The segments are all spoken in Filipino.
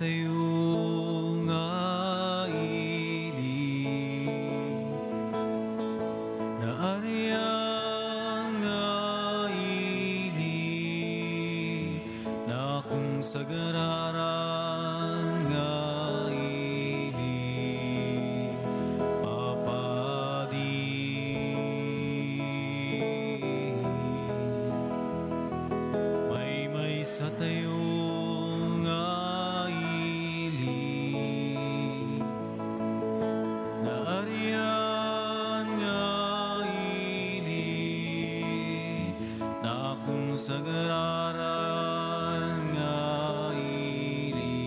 tayo nga ili na aryan nga ili na kung sagararan nga ili papadi may sa tayo nga ili na aryan nga ili na kung sagararan nga ili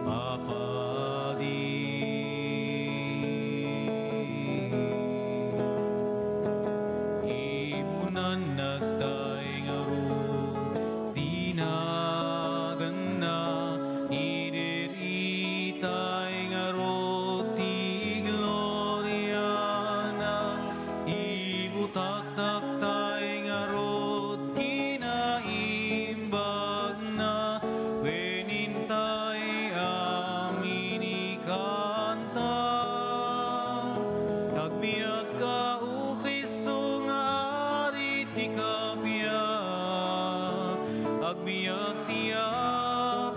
papadi ipunan nagtay nga tinagana idiritay nga roti gloriana ibutak-taktay nga rot kinaimbag na wenintay amin ikanta nagbiag ka o Kristo nga arit ikapya agbiag tiya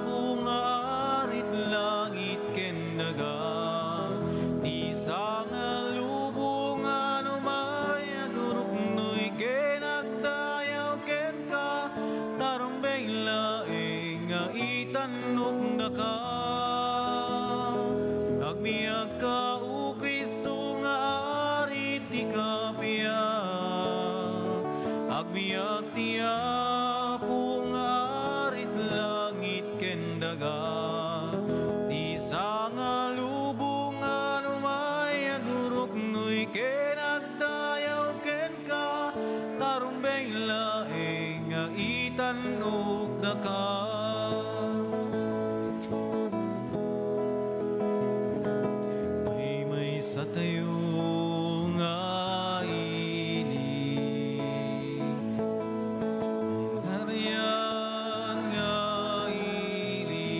pungarit langit ken daga di sangal lubong ano may agurok noy ken agdayaw ken ka tarong benglaeng nga itanok na ka agbiag ka o Kristo nga arit ikapya agbiag tiya pungarit langit ken daga di sangal lubong ano may agurok noy ken agdayaw ken ka tarong benglaeng nga itanok na ka may sa tayo nga ili aryan nga ili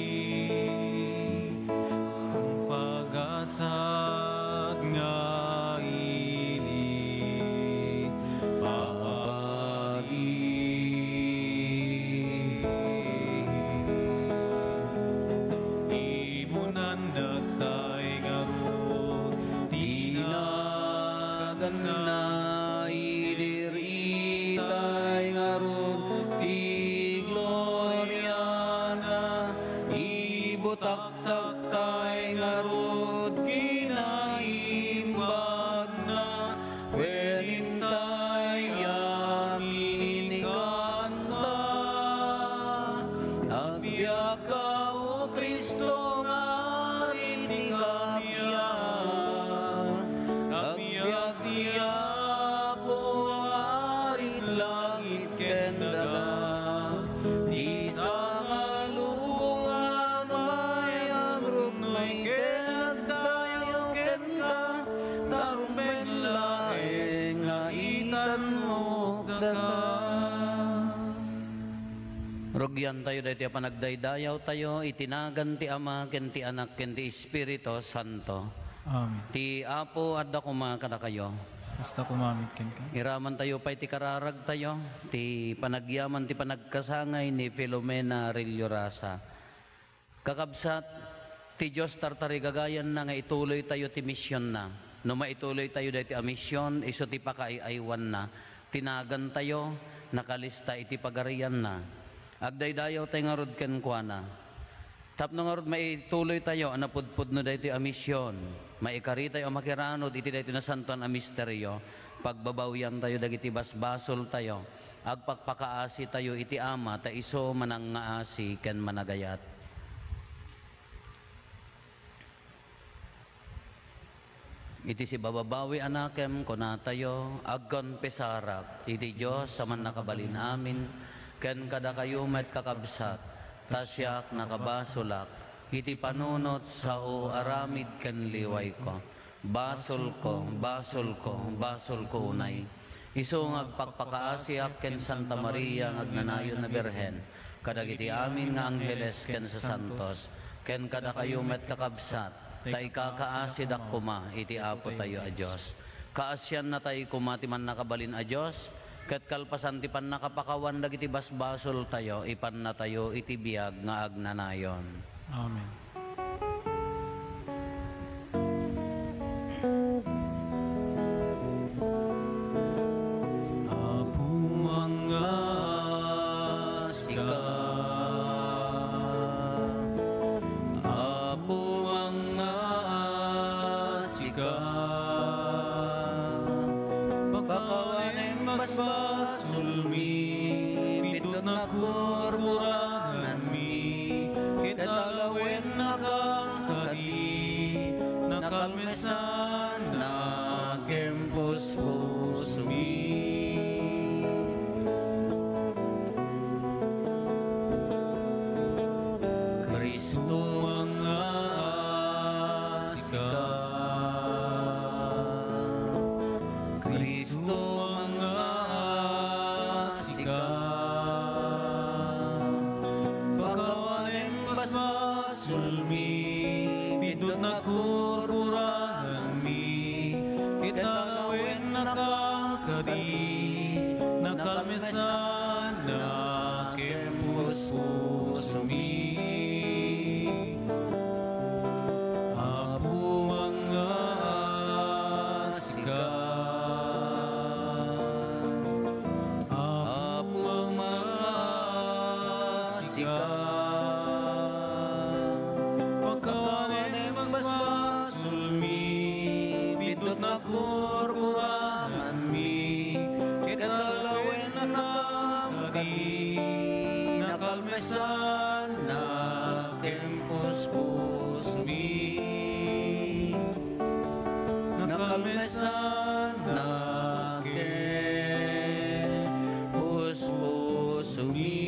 ang pag-asag nga ili papadi imunan nagtay nga rot Tinagana idiritay nga roti gloriana ibutak-taktay nga rot kinaimbag na wenintay amin ikanta agbiag ka o Kristo nga arit ikapya agbiag tiya pungarit langit ken daga di sangal lubong may agrok noy ken agdayaw ken ka tarong benglaeng nga itanok daga Rugyan tayo dahil panagdaydayaw tayo itinagan ti Ama ken ti Anak ken ti Espiritu Santo amen ti Apo adda kuma kada kayo basta kumamit ken ka iraman tayo pa'y ti kararag tayo ti panagyaman ti panagkasangay ni Filomena Rilyorasa kakabsat ti Diyos tartari gagayan na nga ituloy tayo ti misyon na no maituloy tayo dahil ti misyon iso ti pakaiaywan na tinagan tayo nakalista iti pagarian na agdaydayaw tayo nga rod ken kuana tapno nga rod maituloy tayo anapudpud no dahil ti misyon maikari tayo makiranod iti dahil na santon a misteryo pagbabawyan tayo dagiti basbasol tayo agpakpakaasi tayo iti Ama ta iso manangaasi ken managayat iti si bababawi anakem kunatayo agkonpesarak iti Diyos sa man nakabalin amin ken kada kayo met kakabsat tasyak nakabasulak iti panunot sa o aramid ken liway ko basol ko unay Iso ngagpakpakaasiak ken Santa Maria ngagnanayon na Birhen, kadagiti amin nga angheles ken sa santos, ken kada kayo met kakabsat, tay kakaasid kuma iti Apo tayo a Dios. Kaasyan na tayo kuma ti man nakabalin a Dios, ket kalpasan ti pan nakapakawan dagiti basbasol tayo, ipan na tayo iti biag nga agnanayon. Amen. Apo mga asika, Apo mga asika, pakawanen basbasulmi, pitot na kurburangan mi, kitalawen nakangkadi, nakalmesan na kempus pusumi. Kristo mga asika, Kristo mga asika, pakawanen basbasulmi, pidot na kurburangan mi, kitalawen nakangkadi, nakalmesan na kempus pusumi. Apo mga asika, Apo mga asika, pakawanen basbasulmi, pidot na kurburangan mi, kitalawen nakangkadi, nakalmesan na kempus pusumi. Nakalmesan na kempus pusumi.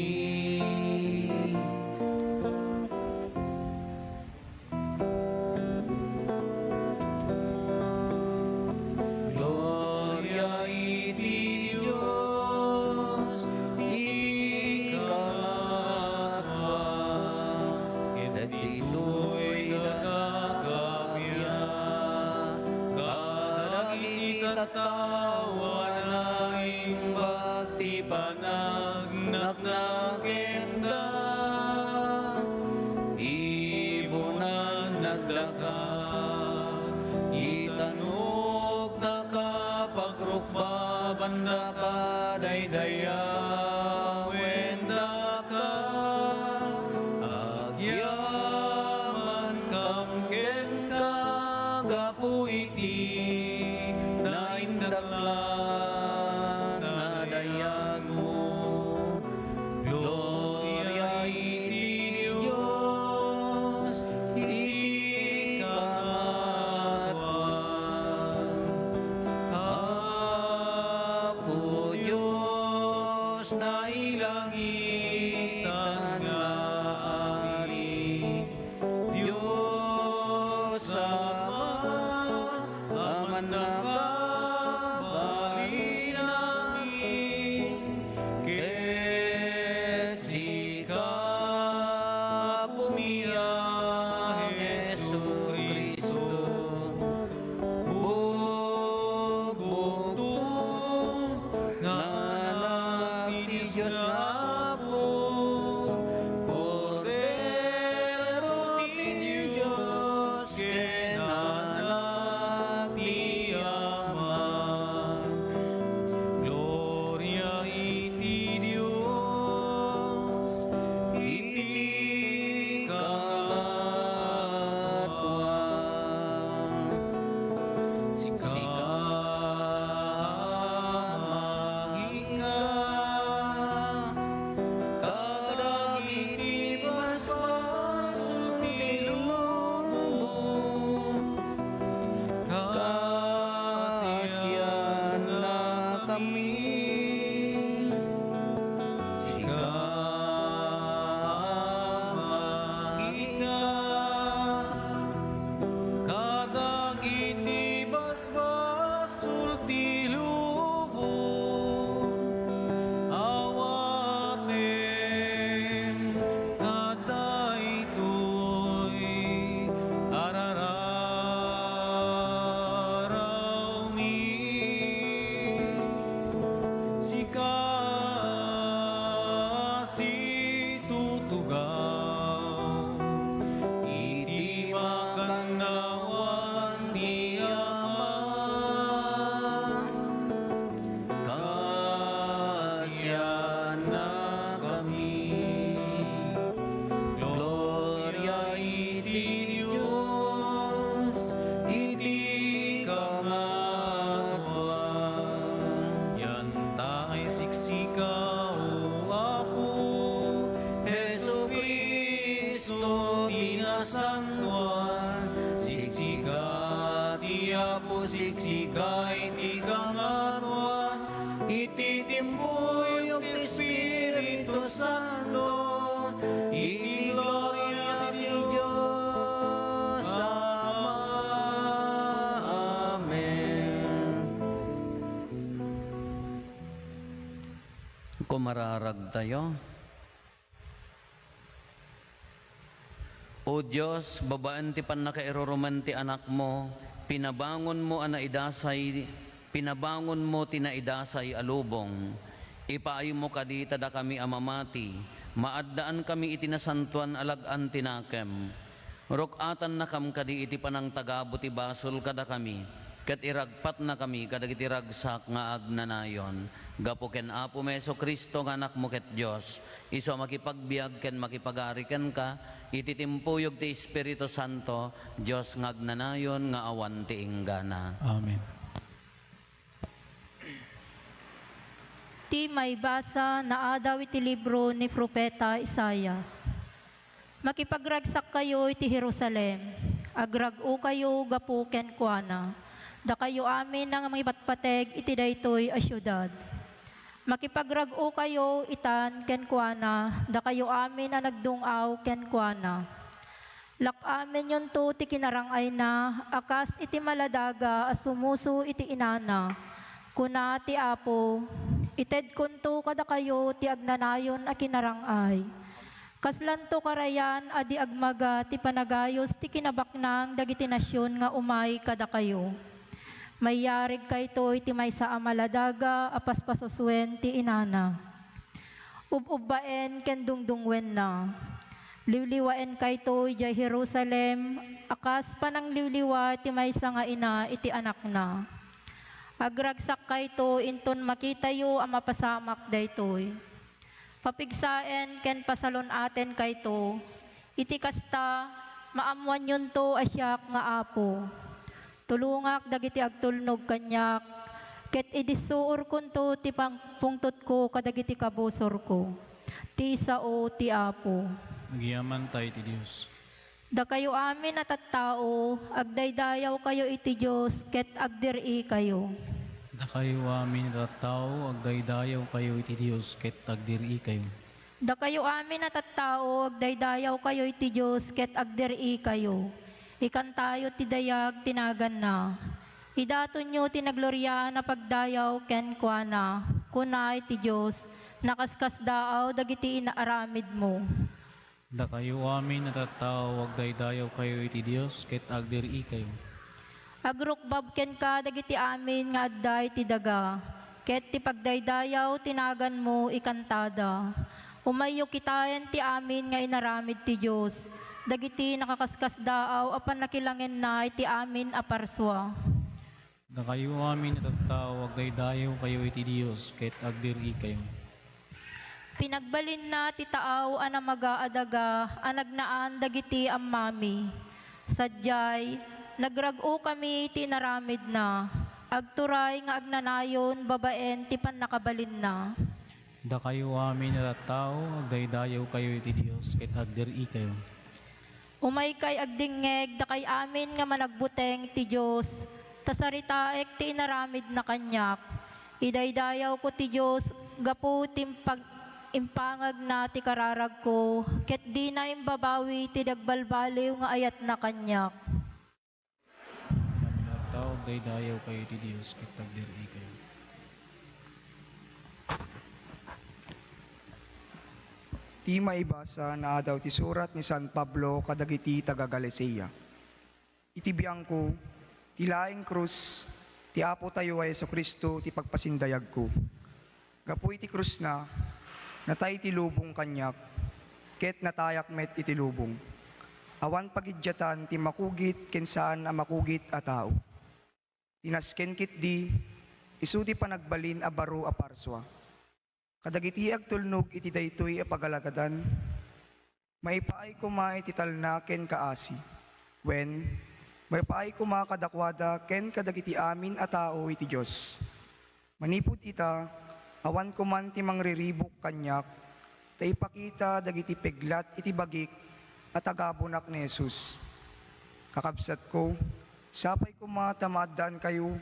Gloria iti Dios, iti kamatwa, ket ito'y nagkakamya, kadagiti katawa na imbag ti panagnaknakenda, ibunan nagdaka, itanok na kapagrukba, banda ka daydaya, wenda ka, agyaman kam ken ka, gapu iti naindaklan na dayag mo. Gloria iti Dios, iti kamatwan, Apo santuan, siksikat ti Apo siksikay ti kangatuan, ititimbuyog ti Espiritu Santo, iti gloria ti Diyos Ama. Amen. Kumararag tayo. O Diyos, babaan ti panakairuruman ti anak mo, pinabangon mo tinaidasay alubong. Ipaay mo kadita da kami amamati, maaddaan kami itinasantuan alagan tinakem. Rukatan na kam kadi iti panang tagabot ti basol kada kami, ket iragpat na kami kadagiti ragsak nga agnanayon. Gapo ken Apo Meso Kristo nga anak mo ket Dios, iso makipagbiag ken makipagari ken ka, ititimpuyog ti Espiritu Santo, Dios nga agnanayon nga awan ti inggana. Amen. Ti may basa na adaw iti libro ni Propeta Isaias. Makipagragsak kayo iti Jerusalem, agrag-o kayo gapu ken kuana, da kayo amin ang mangipatpateg iti daytoy a syudad. Makipagrag-o kayo itan ken kuana, da kayo amin ang nagdungaw ken kuana. Lakamin yun to ti kinarangay na, akas iti maladaga as sumuso iti inana, kuna ti Apo, ited kunto kada kayo ti agnanayon a kinarangay. Kaslanto karayan adi agmaga ti panagayos ti kinabaknang dagiti nasyon nga umay kada kayo. Mayarig kayto iti maysa a maladaga apaspasoswen ti inana. Ubbaen ken dungdungwen na. Liwliwaen kayto iti Jerusalem, akas panang liwliwa ti maysa nga ina iti anak na. Agragsak kayto inton makitayo ang mapasamak daytoy. Papigsaen ken pasalon aten kayto, iti kasta maamuan yun to asyak nga Apo. Tulungak dagiti agtulnog kanyak, ket idisuur kunto ti pungtot ko kadagiti kabusor ko. Ti sao ti Apo. Nagyaman tayo ti Diyos. Da kayo amin at tattao, agdaydayaw kayo iti Diyos, ket agdiri kayo. Da kayo amin at tao, agdaydayaw kayo iti Diyos, ket agdiri kayo. Da kayo amin at tattao, agdaydayaw kayo iti Diyos, ket agdiri kayo. Ikan tayo ti dayag tinagan na. Idaton nyo tinaglorya na pagdayaw ken kuana, kunay ti Diyos, nakaskas daaw dagiti inaaramid mo. Da kayo amin at tao, agdaydayaw kayo iti Diyos, ket agdiri kayo. Agrukbab ken ka dagiti amin nga adday ti daga, ket ti pagdaydayaw tinagan mo ikantada. Umayo kitayen ti amin nga inaramid ti Diyos, dagiti nakakaskas daaw apan nakilangin na iti amin aparswa. Da kayo amin at tao, agdaydayaw kayo iti Diyos, ket agdiri kayo. Pinagbalin na ti taaw ana magaadaga, anagnaan dagiti ammami. Sadyay, nagrag-o kami ti naramid na, agturay nga agnanayon babaen ti pannakabalin na. Da kayo amin at tao, agdaydayaw kayo iti Diyos, ket agdiri kayo. Umay kay agdingeg, da kay amin nga managbuteng ti Diyos, tasaritaek ti inaramid na kanyak. Idaydayaw ko ti Diyos, gapu impangag na ti kararag ko, ket di na imbabawi ti dagbalbaliw nga ayat na kanyak. Amin at tao, agdaydayaw kayo iti Diyos, ket agdiri kayo. Ti maibasa na daw ti surat ni San Pablo kadagiti taga Galacia. Iti biyangko, ti laing krus, ti Apo tayo ay Jesucristo ti pagpasindayag ko. Gapu iti krus na, natay ti lubong kanyak, ket natayak met iti lubong. Awan pagidyatan ti makugit ken saan a makugit a tao. Tinasken kit di, isu ti panagbalin a baro a parswa. Kadagiti agtulnog iti daytoy a pagalagadan, maipaay kuma iti talna ken kaasi. Wen, maipaay kuma kadakwada ken kadagiti amin a tao iti Dios. Manipud ita, awan kuman ti mangriribok kanyak, ta ipakita dagiti peglat iti bagik, at agabunak ni Jesus. Kakabsat ko, sapay ko matamadan kayo,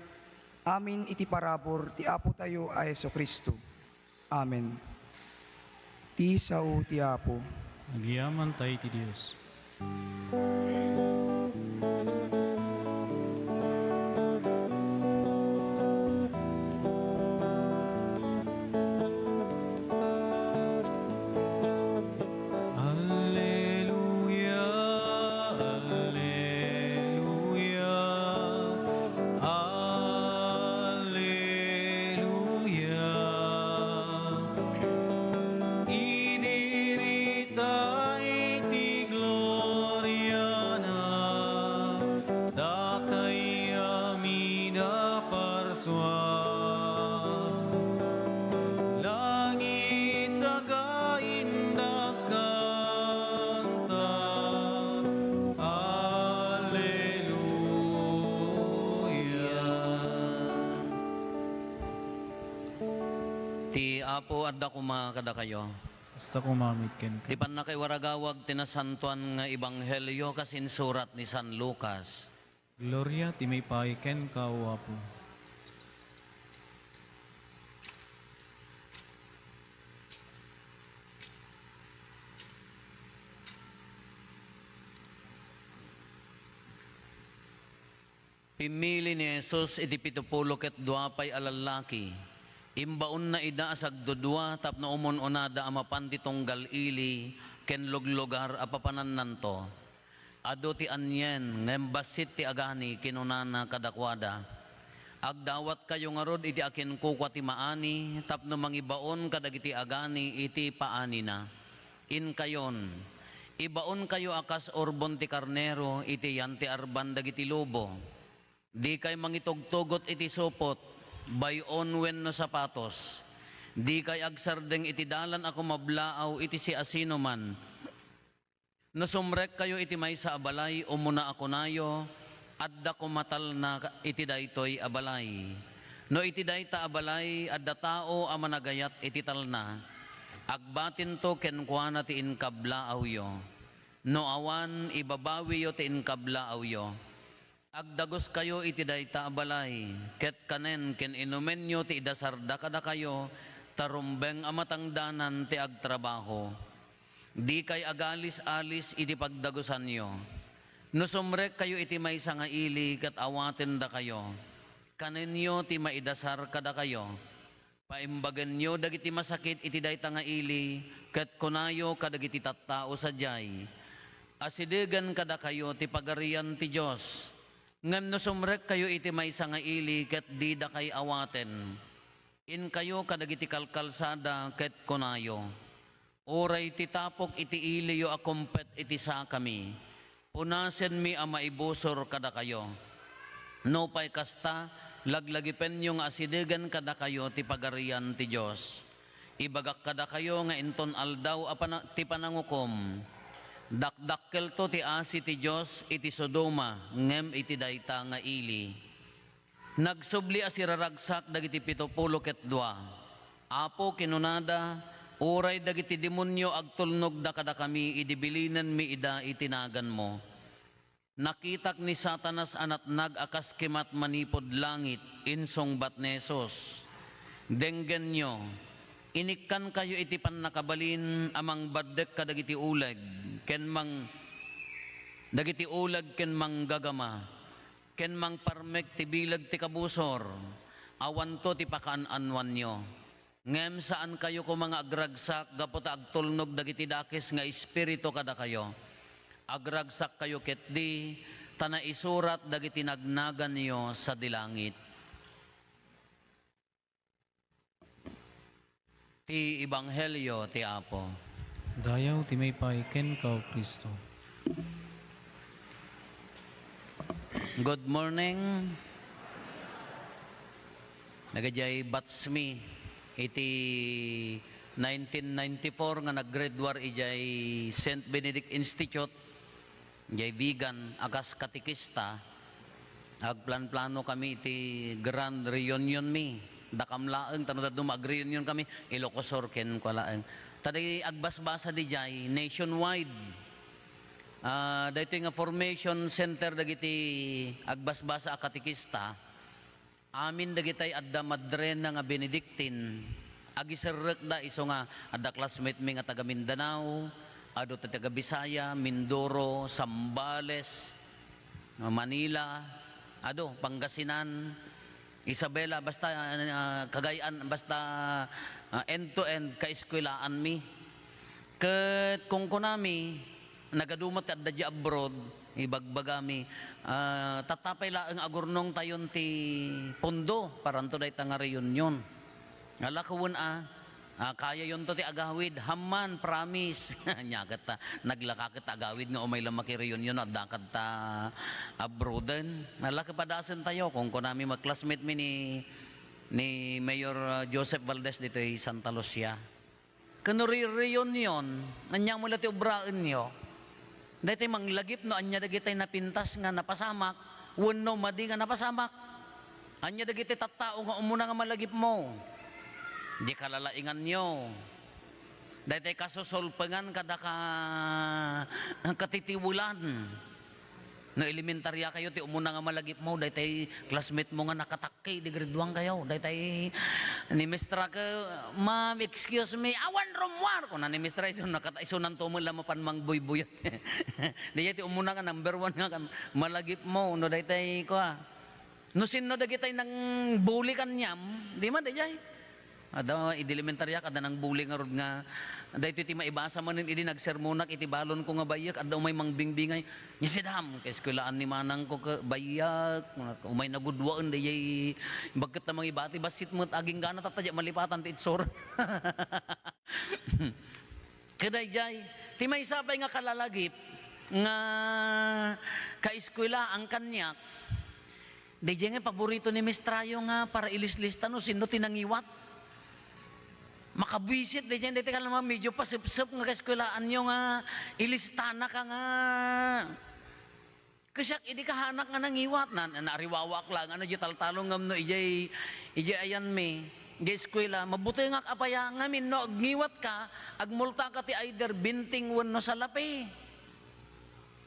amin iti parabor ti Apo tayo ay Hesu Kristo. Amen. Ti sao ti Apo. Nagyaman tayo ti Diyos. Alleluia, alleluia, alleluia. Idiritay ti gloria na, dakay amina parswa. Langit tagainda kanta, Alleluia. Ti Apo adda kumakada kayo. Basta kumamit ken ka. Di pan na kay waragawag tinasantuan nga ebanghelyo kasin surat ni San Lucas. Gloria ti may ken ka, O Apo. Pimili ni Jesus iti 72 pay alalaki. Imbaon na ida asag dudwa tapno umon onada amapan ti tunggal ili ken luglugar apapanan nanto. Ado ti anyen ngembasit ti agani kinunana kadakwada. Agdawat kayo nga rod iti akin kukwa ti maani tapno mangibaon kadagiti agani iti paani na. In kayon ibaon kayo akas orbon ti karnero iti yan ti arban dagiti lobo. Di kay mangitugtugot iti supot, bayon wen no sapatos. Di kay agsardeng iti dalan ako mablaaw iti si asino man. No sumrek kayo iti may sa abalay, umuna ako nayo, adda ko matal na iti daytoy abalay. No iti dayta abalay, adda tao a managayat iti talna. Agbatin to kenkwana ti inkablaaw yo. No awan, ibabawi yo ti inkablaaw yo. Agdagos kayo iti dayta abalay, ket kanen ken inumen nyo ti idasarda kada kayo, tarumbeng amatangdanan ti agtrabaho. Di kay agalis-alis iti pagdagosan nyo. No sumrek kayo iti maysa nga ili, ket awaten da kayo. Kanen nyo ti maidasar kada kayo. Paimbagan nyo dagiti masakit iti dayta nga ili, ket kunayo kadagiti tattao sadyay. Asidegan kada kayo ti pagarian ti Diyos. Ngan no sumrek kayo iti maysa nga ili ket di da kay awaten. In kayo kadagiti kalkalsada ket kunayo. Oray ti tapok iti ili yo akumpet iti sa kami. Punasen mi a maibusor kada kayo. No pay kasta laglagipen yo nga asidegan kada kayo ti pagarian ti Dios. Ibagak kada kayo nga inton aldaw ti panangukom. Dakdakkel to ti asi ti Diyos iti Sodoma, ngem iti dayta nga ili. Nagsubli asiraragsak dagiti 72. Apo kinunada, uray dagiti demonyo agtulnog da kada kami, idibilinan mi ida itinagan mo. Nakitak ni Satanas anat nag-akas kimat manipod langit, insong batnesos. Denggen nyo, inikkan kayo iti pannakabalin amang baddek kadagiti uleg, ken mang dagiti ulag ken mang gagama, ken mang parmek ti bilag ti kabusor, awan to ti pakaan-anwan nyo. Ngem saan kayo ko mga agragsak, gapota agtulnog dagiti dakis nga espiritu kada kayo. Agragsak kayo ket di, tana isurat dagiti nagnagan niyo sa dilangit. Ti Ebanghelyo ti Apo. Dayaw ti may ken ka, O Kristo. Good morning. Nagajay batsmi iti 1994 nga nag-grade war ijay St. Benedict Institute, ijay vegan akas katikista. Agplan-plano kami iti grand reunion mi. Dakamlaeng tanong mag-reunion kami Ilocosur ken kwalaeng. Taday agbasbasa di jay nationwide. dito nga formation center dagiti agbasbasa a katikista, amin dagitay adda madre na nga Benedictine, agiserrek da iso nga adda classmate mi nga taga Mindanao, ado taga Bisaya, Mindoro, Sambales, Manila, ado Pangasinan, Isabela, basta Cagayan, basta end to end kaeskwelaan mi. Ket kung kunami nagadumot at dadya abroad, ibagbagami, tatapay laang agurnong tayon ti pundo, paranto day nga reunion. Alakawun kaya yun to ti agawid, hamman, promise. Nyagat ta, naglakakit agawid nga umay lang maki-reunion at dakad ta abroaden. Alakapadasan tayo, kung kunami mag-classmate mi ni Mayor Joseph Valdez dito ay Santa Lucia. Kano reunion, anyang mula ti ubraan nyo, dahil manglagip no, anya dagitay napintas nga napasamak, wano madi nga napasamak. Anya dagitay tattao nga umuna nga malagip mo. Di kalalaingan nyo. Dahil kasusulpangan kada ka katitiwulan. No elementarya kayo, ti umuna nga malagip mo, dahil classmate mo nga nakatakay, di grade 1 kayo. Dahil ni Mistra ka, ma'am, excuse me, awan rumwar. Kung na ni Mistra, isunan tumula mapan mang buy-buyat. Dahil ti umuna nga, number 1 nga, malagip mo, no dahil ko no sino dagitay nang bully kan niyam, di man dahil. Ada idelementarya kada nang bully nga rod nga dahito ti maibasa manin idi nagsermonak iti balon ko nga bayak adda umay mangbingbingay ni sidam kay eskwelahan ni manang ko ka bayak umay nagudwaan dayay bagket na mangibati basit mo't aging gana tatadya malipatan ti itsor. Kaday jay ti may sabay nga kalalagip nga kaeskwela ang kanyak dayjay nga paborito ni Mistrayo nga para ilislista no sino tinangiwat makabwisit di dyan, dito ka naman medyo pasipsip nga kaeskwelaan nyo nga ilistana ka nga kasyak hindi ka hanak nga nangiwat na nariwawak lang ano di taltalong ngam no ijay ayan me di eskwela mabuti nga kapaya ngamin no agngiwat ka agmulta ka ti either binting wen no salapi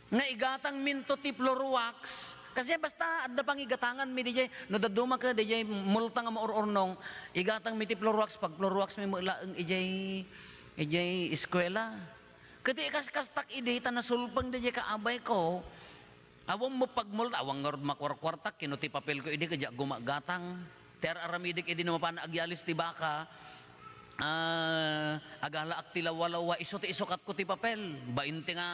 nga igatang minto ti wax kasi basta adda pang igatangan mi DJ no daduma ka DJ multa nga maururnong igatang mi ti wax pag wax mi laeng ijay eskwela kadi kas-kastak idi ta nasulpang DJ ka abay ko awang mo pagmulta awang ngord makwarkwartak kinuti papel ko idi kadya gumagatang ter aramidik idi no mapana agyalis ti baka agala aktila walawa iso ti isukat ko ti papel 20 nga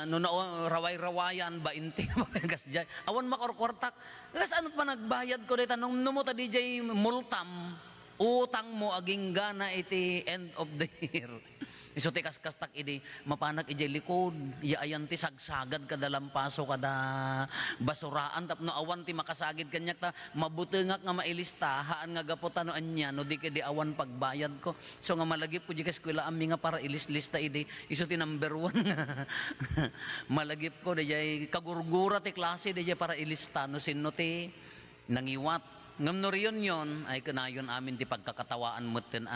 no na raway-rawayan 20 nga kasjay awan makorkortak kas anot pa nagbayad ko dita nung numo ta DJ multam utang mo aging gana iti end of the year iso ti kas-kastak idi mapanak ijay likod yaayan ti sagsagad kada lampaso kada basuraan tapno awan ti makasagid kanyak ta mabutengak nga mailista haan nga gaputan no anya no di kedi awan pagbayad ko so nga malagip ko di ka eskwela ami nga para ilislista idi iso ti number 1 nga malagip ko dijay kagurgura ti klase dijay para ilista no sino ti nangiwat ngam no reunion ay kanayon amin ti pagkakatawaan moten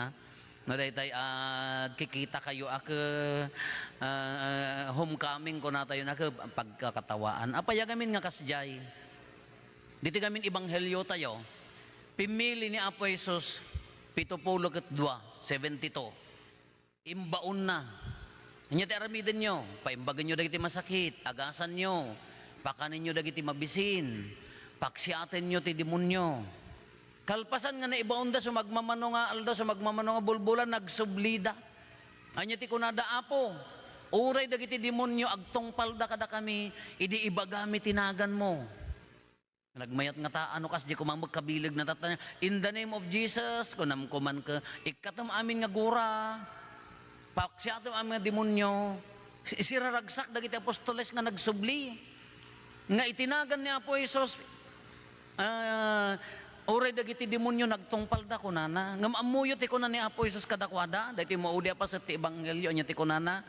no daytay kikita kayo homecoming ko na tayo na pagkakatawaan apaya gamin nga kasjay dito gamin ibanghelyo tayo pimili ni Apo Jesus 72 imbaon na nya ti aramiden nyo paimbagan nyo dagiti masakit agasan nyo pakanin nyo dagiti mabisin paksiaten nyo ti demonyo kalpasan nga naibaon da sumagmamano nga alda sumagmamano nga bulbulan nagsublida anya ti kunada Apo uray dagiti demonyo agtongpal da kada kami idi ibagami tinagan mo nagmayat nga ta ano kas di kumang magkabilig na tatanya in the name of Jesus kunam kuman ka ikatam amin nga gura paksiatom amin nga demonyo siraragsak dagiti apostoles nga nagsubli nga itinagan ni Apo Jesus oray dagiti demonyo nagtungpal da kunana ngam amuyot ti kunan ni Apo Jesus kadakwada daytoy maudi pa sa ti ebanghelyo nya ti kunana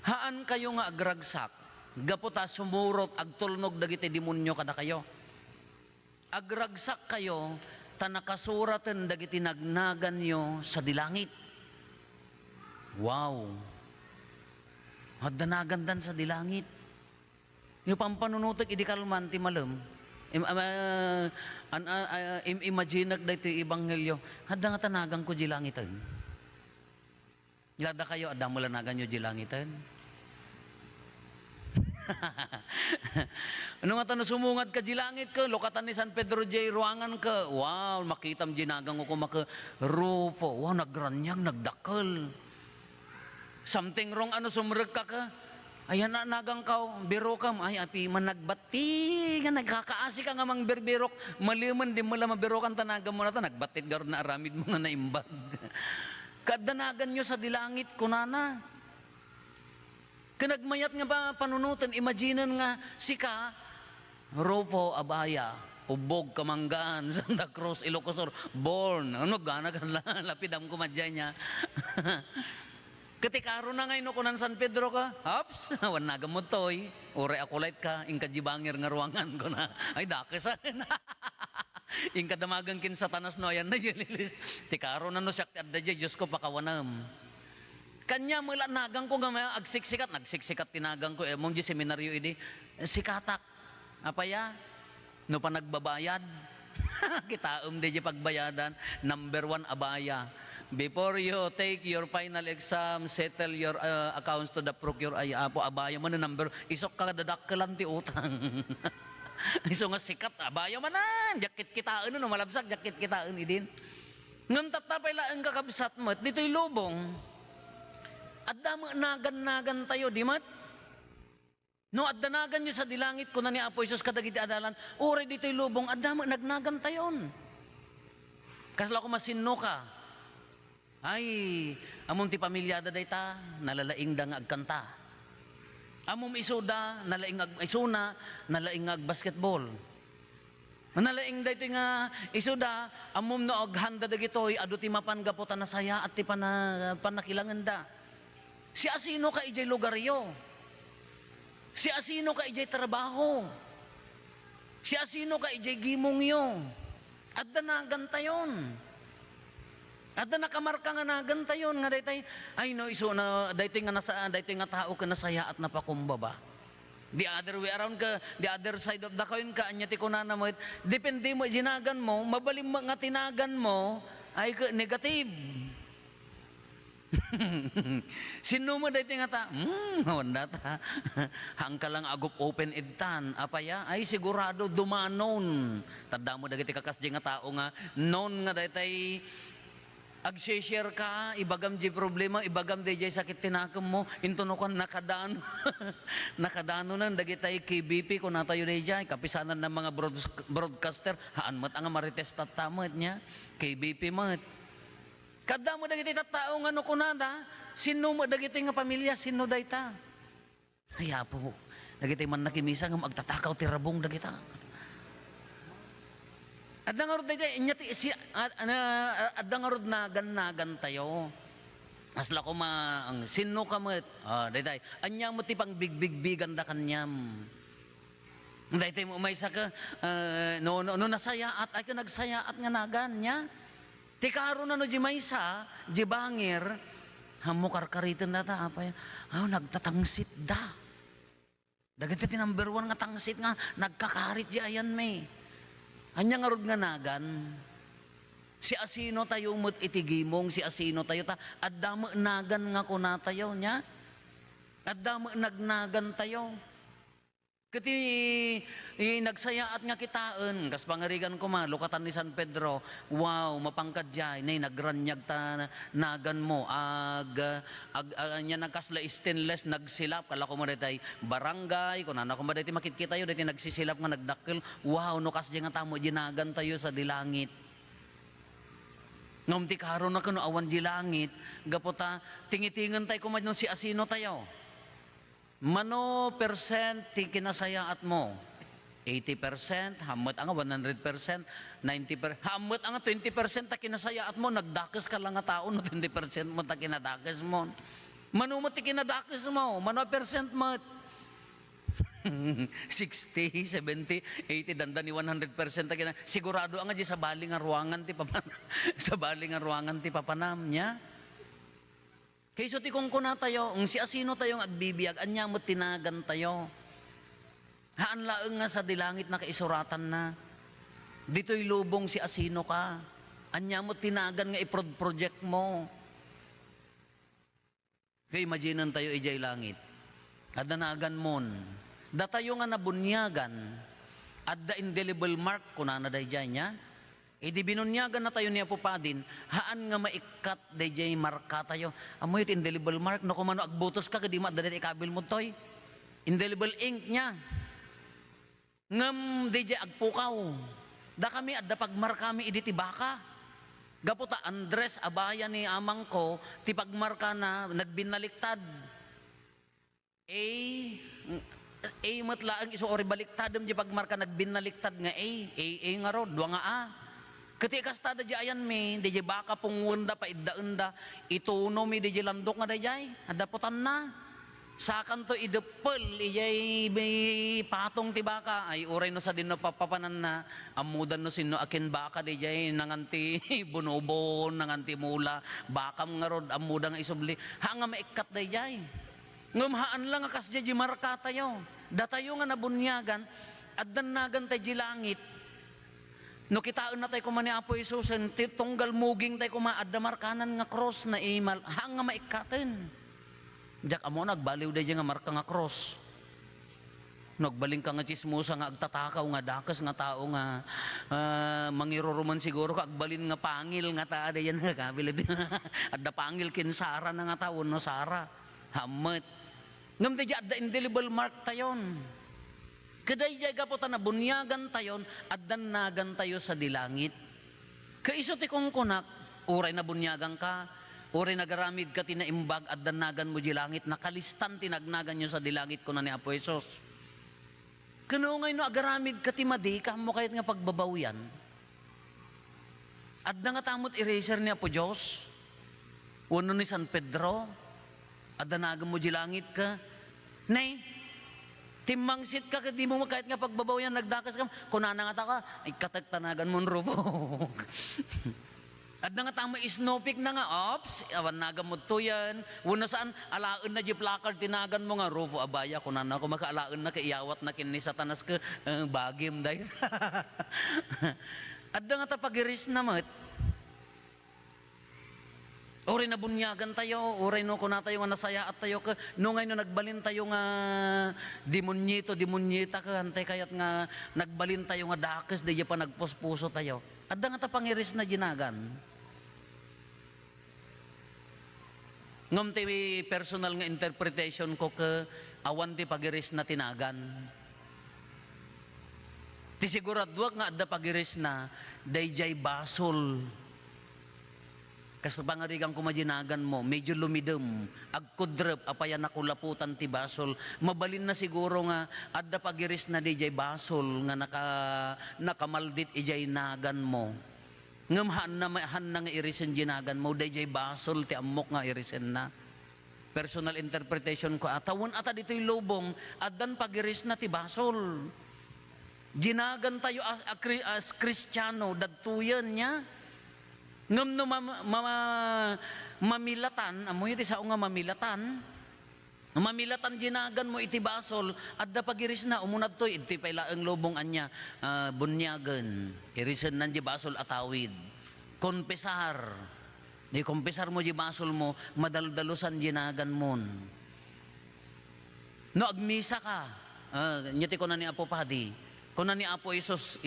haan kayo nga agragsak gaputa sumurot agtulnog dagiti demonyo kada kayo agragsak kayo ta nakasuraten dagiti nagnagan nyo sa dilangit wow Danagandan sa dilangit. Yung pampanunutok, idi kalman, ti malam. Imaginak da ito ibanghelyo. Hadda nga tanagang ko di langitan. Ilada kayo, ada mo lanagan nyo di langitan. Ano nga tanong sumungad ka di langit ka, lokatan ni San Pedro J. Ruangan ka. Wow, makitam ginagang ko maka rufo. Wow, nagranyag, nagdakal. Something wrong, ano sumreg ka ka. Ayan na nagang kaw, biro kam, ay api man nagbati, nga nagkakaasi ka nga mang berbirok, maliman di mo lang mabirokan tanagan mo na ta, nagbatit garo na aramid mo nga naimbag. Kadanagan nyo sa dilangit, kunana. Kanagmayat nga ba panunutan, imagine nga sika, Rufo Abaya, ubog kamanggaan, Santa Cruz, Ilocosur, born, ano gana ka lapidam ko madya niya. Ketika na ngayon kunan San Pedro ka, haps, wan na gamot toy, ure ako light ka, ingka jibangir nga ruangan ko na, ay dakes ingka damagang kin satanas no, ayan na yun, tikaro na no siyak ti adda jay, Diyos ko pakawanam. Kanya mula nagang ko nga may agsiksikat, nagsiksikat tinagang ko, mong di seminaryo idi, sikatak, apaya, no pa nagbabayad, kita di pagbayadan, number 1 abaya. Before you take your final exam, settle your accounts to the procure, ay apo, abaya mo na number, isok ka dadakkelan ti utang. Iso nga sikat, abaya mo na, jakit kitaan no, malabsak, jakit kitaan idin. Ngam tatapay lang kakabsat mo, dito'y lubong, adda mo nagan-nagan tayo, di mat? No, addanagan nyo sa dilangit ko na ni Apo Isus kadagiti adalan, uray dito'y lubong, adda mo nagnagan tayon. Kasla ko masinno ka, ay, among ti pamilyada dayta, nalalaing da nga agkanta. Among isuda, nalaing ag isuna, nalaing ag basketball. Nalaing dayto nga isuda, among no aghanda dagitoy, adu ti mapangaputan na saya at ti panakilangan da. Si asino ka ijay lugaryo? Si asino ka ijay trabaho? Si asino ka ijay gimongyo? At danagan tayon. At na nakamarka nga nagantayon nga daytay ay no iso na daytay nga nasa daytay nga tao ka nasaya at napakumbaba. The other way around ka, the other side of the coin ka anya ti kunana mo, depende mo ginagan mo, mabalim mo nga tinagan mo ay negative. Sino mo daytay nga ta? Wanda ta. Hangka lang agop open edtan apaya ay sigurado dumanon. Tanda mo dagiti kakas nga tao nga non nga daytay ag-share ka, ibagam di problema, ibagam di jay sakit tinakam mo, intuno kan nakadaan. Nakadano nan dagitay KBP ko natayo di jay, kapisanan ng mga broadcaster, haan mat ang marites tatamot niya, KBP mat. Kada mo dagitay tattao nga no kunada, sino mo dagitay nga pamilya, sino dayta? Haya po, dagitay man nakimisa nga magtatakaw tirabong dagita. At nangarod na adangarod nagan tayo. Asla ko ang sino ka mo, daytay, anya mo ti pang bigbigbigan da kanyam. Daytay mo may saka, no nasayaat, ay ka nagsayaat nga nagan niya. Ti karo na no di maysa, di bangir, hamo karkaritin na ta, apay, nagtatangsit da. Dagiti ti number 1 nga tangsit nga, nagkakarit di ayan may. Anya nga rod nga nagan, si asino tayo mo't itigimong, si asino tayo ta, adamo nagan nga kuna tayo niya, adamo nagnagan tayo. Kati nagsayaat nga kitaan, kas pangarigan ko ma, lukatan ni San Pedro, wow, mapangkadyay, nay nagranyag ta nagan mo, anya nagkasla stainless, nagsilap, kala ko mo datay barangay, kung ano ko mo datay makikita yun, datay nagsisilap nga nagdakil, wow, nukas di nga tamo, ginagan tayo sa dilangit. Ngumti karon na kuno awan di langit, gapota, tingitingan tayo kumadyon si asino tayo. Mano percent ti kinasayaat mo? 80%, hamot ang 100%, 90%, hamot ang 20% ta kinasayaat mo, nagdakes ka lang nga tao, no 20% mo ta kinadakes mo. Mano mo ti kinadakes mo? Mano percent mo? 60, 70, 80, danda ni 100% ta kina. Sigurado ang sa baling nga ruangan ti papanam. Sa baling nga ruangan ti papanam niya. Kay so ti kung kuna tayo, ang si asino tayong agbibiyag, anya mo tinagan tayo. Haan laeng nga sa dilangit na kaisuratan na. Dito'y lubong si asino ka. Anya mo tinagan nga project mo. Kaya imaginean tayo ijay langit. Adanagan mon. Da tayo nga nabunyagan. At the indelible mark kuna na dayjay niya. Di binunyagan na tayo niya po pa din. Haan nga maikat dayjay marka tayo. Amoy it indelible mark. No kumano agbutos ka kadi madadit ikabil mo toy. Indelible ink niya. Ngam dayjay agpukaw. Da kami adda pagmarkami idi ti baka. Gaputa Andres abaya ni amang ko ti pagmarka na nagbinaliktad. Matla ang iso ori baliktadem di pagmarka nagbinaliktad nga nga ro dua nga a. Kati kastada di ayan mi di baka pungunda pa iddaenda ituno mi di landok nga dayay adda putan na. Sakan to idepel ijay may patong ti baka ay uray no sa dinno papapanan na amudan no sinno akin baka di jay nanganti bunobon nanganti mula bakam nga rod amudan nga isubli ha nga maikat di jay ngumhaan lang akas di marka tayo datayo nga nabunyagan at danagan tayo langit no kitaan na tayo kumani Apo Isus tunggal muging tayo kumaadda markanan nga cross na imal ha nga maikaten. Diyak amo nagbaliw day nga marka nga cross. Nagbaling ka nga chismosa nga agtatakaw nga dakas nga tao nga mangiruruman siguro ka agbalin nga pangil nga taa dayan nga kabilad. Adda pangil kin Sara na nga tao no Sara. Hamet. Ngam day adda indelible mark tayon. Kaday jay gaputan na bunyagan tayon addan nagan tayo sa dilangit. Kaiso ti kong kunak uray na bunyagan ka. Uri nagaramid ka tinaimbag at danagan mo di langit, nakalistan tinagnagan nyo sa dilangit ko na ni Apo Isos. Kano ngayon no, agaramid ka timadi, mo kahit nga pagbabawian. At nga tamot eraser ni Apo Diyos, uno ni San Pedro, at danagan mo di langit ka. Nay, timangsit ka, di mo kahit nga pagbabawian, nagdakas ka, kunana nga ka, ay katagtanagan mo rubok. At nga tama isnopik na nga, ops, awan nagamot to yan. Una saan, alaon na di placard, tinagan mo nga, Rufo abaya, kunan ako makaalaon na, kaiyawat na kini satanas ka, bagim dahil. At nga tapagiris na mat, oray na bunyagan tayo, oray no kuna tayo nga nasaya at tayo ka, no ngayon no nagbalin tayo nga demonyeta ka, antay kayat nga nagbalin tayo nga dakes, di pa nagpuspuso tayo. At nga tapangiris na ginagan. Ngam ti personal nga interpretation ko ka awan ti pagiris na tinagan. Ti siguradwak nga adda pagiris na dayjay basol. Kas pangarigang kumajinagan mo, medyo lumidem, agkudrep, apayan nakulaputan ti basol. Mabalin na siguro nga adda pagiris na dayjay basol nga nakamaldit ijay nagan mo. Ngam han na nga irisen jinagan mo dayjay basol ti amok nga irisen na. Personal interpretation ko atawon ata dito'y lubong addan pagiris na ti basol. Jinagan tayo as Kristiyano dadtuyan niya. Ngam no mamilatan amoy ti sao nga mamilatan jinagan mo iti basol adda pagiris na umunad to iti pailaeng lubong anya bunyagan irisen nan di basol atawid konpesar di kompesar mo di basol mo madaldalusan jinagan mon no agmisa ka nyati ko na ni Apo Padi ko na ni Apo Isos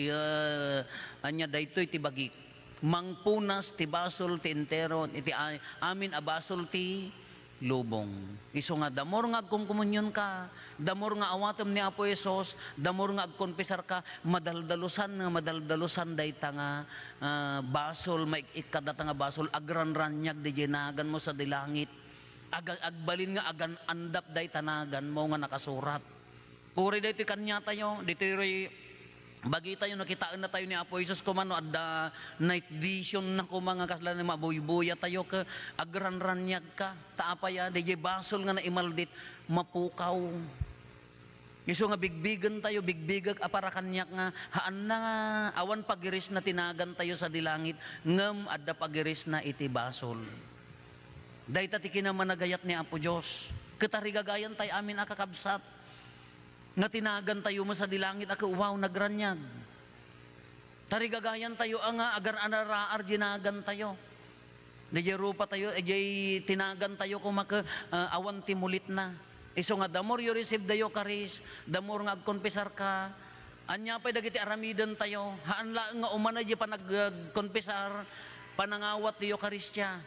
anya daytoy ti bagik mangpunas ti basol ti entero iti amin a basol ti lubong. Iso nga damor nga agkumkumunyon ka, damor nga awatem ni Apo Isos, damor nga agkonpesar ka, madaldalusan dayta nga basol, maikadata nga basol, agranranyag di jinagan mo sa dilangit. Agbalin nga agan andap day tanagan mo nga nakasurat. Puri dayto kanya tayo, dito bagi tayo nakitaan na tayo ni Apo Isos kumano adda night vision na kumanga kasla na mabuy-buya tayo ka agranranyag ka taapaya DJ basol nga na imaldit mapukaw iso nga bigbigan tayo bigbigag aparakanyak nga haan na nga awan pagiris na tinagan tayo sa dilangit ngem adda pagiris na iti basol Dahil ti kinamanagayat ni Apo Diyos. Katarigagayan tayo amin akakabsat. Nga tinagan tayo mo sa dilangit ako, wow, nagranyag. Tarigagayan tayo nga, agar anaraar ginagan tayo. Diyay rupa tayo, diyay tinagan tayo kung awan timulit na. Iso nga, the more you receive the Eucharist, the more nga agkonpesar ka, anya pa'y dagiti aramidan tayo, haan lang nga umana di pa nagkonpesar, panangawat di Eucharistia.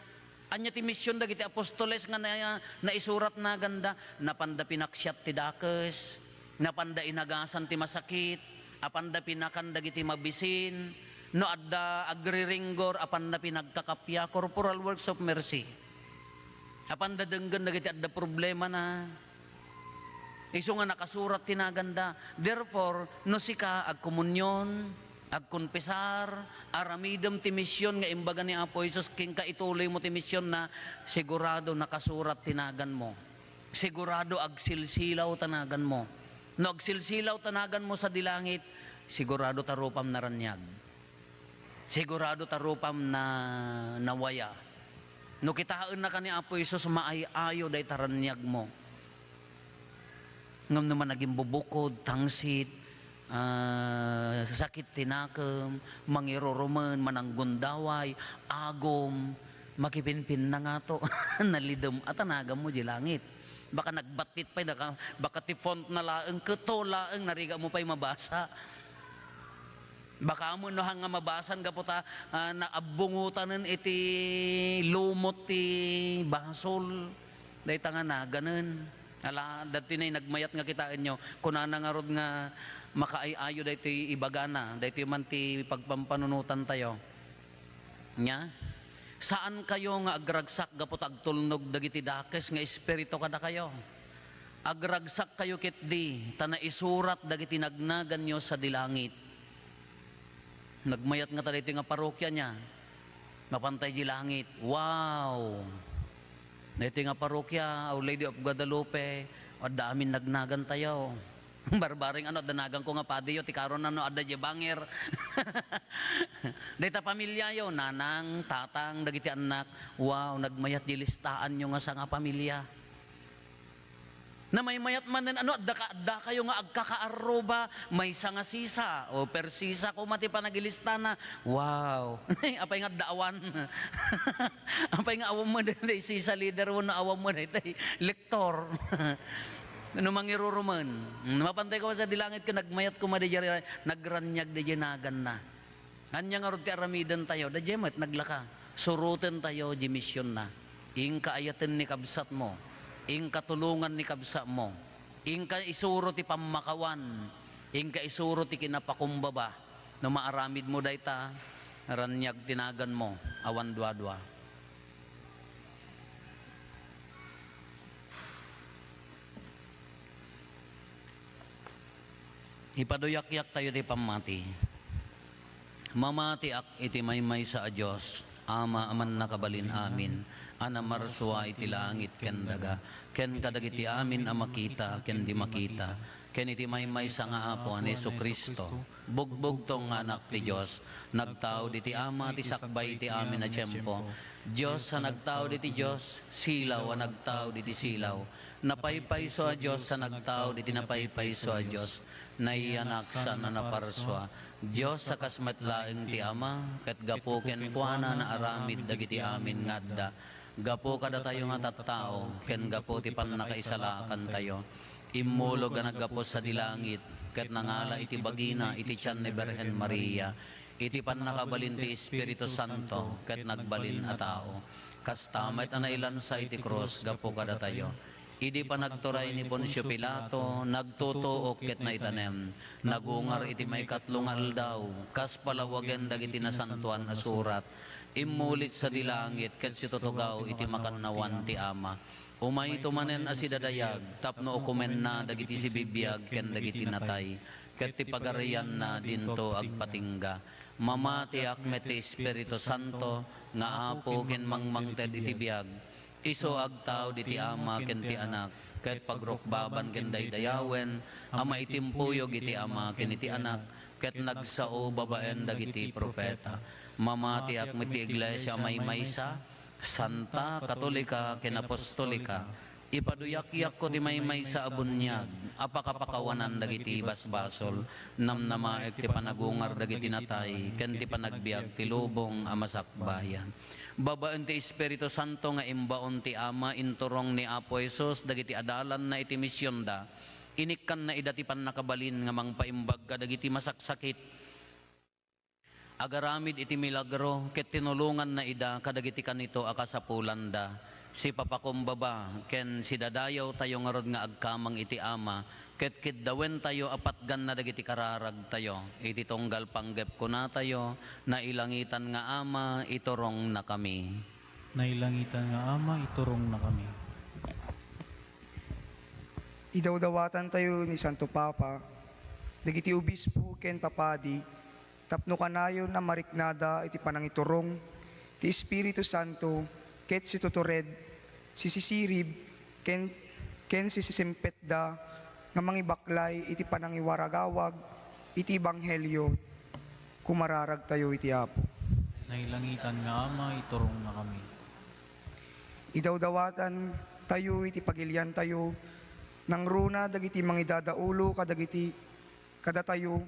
Anya ti misyon dagiti apostoles nga na isurat na ganda, napanda pinaksyat ti dakes, napanda inagasan ti masakit, apanda pinakan dagiti mabisin, no adda agriringgor, apanda pinagkakapya, corporal works of mercy. Apanda denggan dagiti adda problema na, iso nga nakasurat tinaganda. Therefore, no sika agkomunyon, agkonpesar, aramidem ti misyon nga imbaga ni Apo Jesus, king ka ituloy mo ti misyon na sigurado nakasurat tinagan mo. Sigurado agsilsilaw tanagan mo. No agsilsilaw tanagan mo sa dilangit, sigurado tarupam naranyag. Sigurado tarupam na nawaya. No kitaan na ka ni Apo Jesus, maayayo day taranyag mo. Ngam naman naging bubukod, tangsit, sakit tinakam, mangiroruman, mananggundaway, agom, makipinpin na nga to, nalidom at anagam mo di langit. Baka nagbatit pa'y, baka ti font na laeng, keto laeng, nariga mo pa'y mabasa. Baka mo no hanga mabasan ka po ta, naabungutanan iti lumot ti basol, dahi tanga na, ganun. Ala, dati na nagmayat nga kitaan nyo, kunana nga rod nga makaayayo dahito ibagana, dahito man ti pagpampanunutan tayo. Nya? Saan kayo nga agragsak gapot agtulnog dagiti dakes nga espiritu kada kayo? Agragsak kayo kitdi, tana isurat dagiti nagnagan nyo sa dilangit. Nagmayat nga dahito nga parokya niya, mapantay di langit. Wow! Dahito nga parokya, Our Lady of Guadalupe, o damin nagnagan tayo. Barbaring danagan ko nga padiyo, ti karon adda di bangir. Dahita pamilya yo, nanang, tatang, dagiti anak, wow, nagmayat di listaan nyo nga sa nga pamilya. Na may mayat man din, adda kayo nga agkakaaroba, may sanga sisa, o persisa ko mati pa nagilista na, wow, apay nga daawan, apay nga awam mo din, sisa leader mo na awam mo din, lektor, ano mangiruruman, mapantay ko sa dilangit ka, nagmayat ko madijari, nagranyag di jinagan na, anya nga rod ti aramidan tayo, da jemet naglaka, surutin tayo, di misyon na, ing kaayatin ni kabsat mo, ing katulungan ni kabsa mo, ing ka isuro ti pamakawan, ing ka isuro ti kinapakumbaba, no maaramid mo dayta, ranyag tinagan mo, awan dwa-dwa. Ipaduyak-yak tayo ti pamati. Mamati ak iti maymay sa Diyos, Ama aman nakabalin amin, anamarswa iti langit ken daga, ken kadagiti amin a makita, ken di makita, ken iti maymay sa nga apo an Hesu Kristo, bugbog tong anak ti Diyos, nagtao diti ama ti sakbay ti amin a tiyempo, Diyos sa nagtao diti Diyos, silaw a nagtao diti silaw, napaypayso a Diyos sa nagtao diti napaypayso a Diyos, naiyanak sa nanaparswa, Diyos sa kasmatlaeng ti ama, ket gapo ken kuana na aramid dagiti amin ngadda, gapo kada tayo nga tattao, ken gapo ti pannakaisalaakan tayo, immulog nga naggapo sa dilangit, ket nangala iti bagina iti tiyan ni Birhen Maria, iti pannakabalin ti Espiritu Santo, ket nagbalin a tao, kastamet na nailan sa iti krus, gapo kada tayo, idi pa nagturay ni Poncio Pilato, nagtutuok ket na itanem, nagungar iti may katlong aldaw, kas palawagan dagiti nasantuan a surat, imulit sa dilangit, ket si tutugaw iti makannawan ti ama. Umay tumanen a sidadayag, tapno ukumen na dagiti si bibiyag, ken dagiti natay, ket ti pagarian na dinto agpatingga. Mamati ak met ti Espiritu Santo, nga apo ken mangmangted iti biyag, iso agtaw diti ama ken ti anak, ket pagrukbaban ken daydayawen, ama itimpuyog iti ama ken iti anak, ket nagsao babaen dagiti propeta. Mamati ak met ti iglesia may maysa, Santa Katolika Kinapostolika, ipaduyak-yak ko ti maymay sa abunyag, apakapakawanan dagiti basbasol, namnamaek ti panagungar dagiti natay, ken ti panagbiag ti lubong amasakbayan. Babaan ti Espiritu Santo nga imbaon ti Ama inturong ni Apo Jesus dagiti adalan na iti misyon da, inikkan na ida ti pannakabalin nga mangpaimbag ka dagiti masaksakit, agaramid iti milagro, ket tinulungan na ida kadagiti kanito akasapulanda. Si papakumbaba, ken si dadayaw tayo nga rod nga agkamang iti Ama, ket kiddawen tayo apatgan na dagiti kararag tayo. Iti tunggal panggep ko na tayo, nailangitan nga Ama, iturong na kami. Nailangitan nga Ama, iturong na kami. Idawdawatan tayo ni Santo Papa, dagiti obispo ken papadi, tapno kanayon na mariknada iti panangiturong, ti Espiritu Santo, ket si tutured, si sisirib, ken si sisimpetda, nga mangibaklay iti panangiwaragawag, iti Ebanghelyo, kumararag tayo iti Apo. Nailangitan nga Ama, iturong na kami. Idawdawatan tayo iti pagilian tayo, nang runa dagiti mangidadaulo kadagiti kadatayo,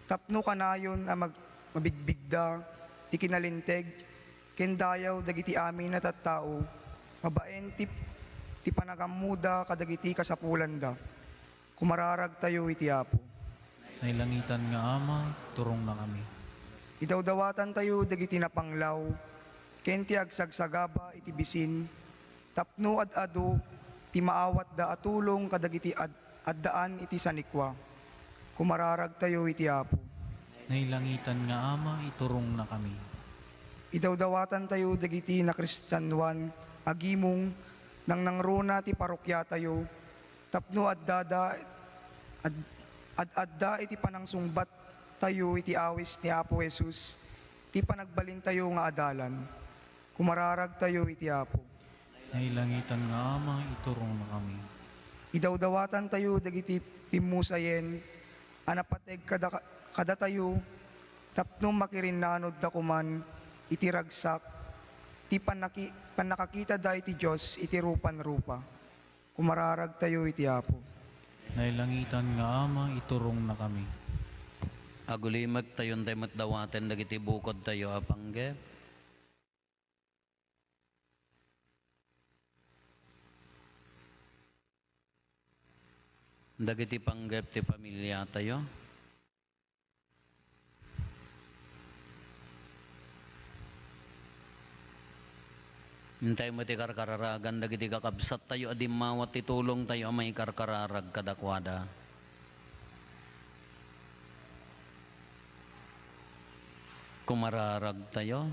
tapno kanayon na mabigbigda, ti kinalinteg, ken dayaw dagiti amin na tattao, mabaen ti panagamuda kadagiti kasapulanda, kumararag tayo iti Apo. Nailangitan nga Ama, iturong na kami. Idawdawatan tayo dagiti napanglaw, ken ti agsagsagaba iti bisin, tapno ad-ado ti maawat da atulong kadagiti addaan iti sanikwa, kumararag tayo iti Apo. Nailangitan nga Ama, iturong na kami. Idawdawatan tayo dagiti na Kristiyanuan, agimong nang nangruna ti parokya tayo, tapno adda iti panangsungbat tayo iti awis ni Apo Jesus, ti panagbalin tayo nga adalan, kumararag tayo iti Apo. Nailangitan nga Ama, iturong na kami. Idawdawatan tayo dagiti pimusayen, anapateg kada tayo, tapno makirinanod da kuman, iti ragsak, ti panakakita da iti Diyos, iti rupan-rupa. Kumararag tayo iti Apo. Nailangitan nga Ama, iturong na kami. Agulimag tayon tayo matdawaten dagiti bukod tayo apanggep. Dagiti panggep ti pamilya tayo. Hintay mo ti karkararagan dagiti kakabsat tayo adimawat ti tulong tayo may karkararag kadakwada. Kumararag tayo,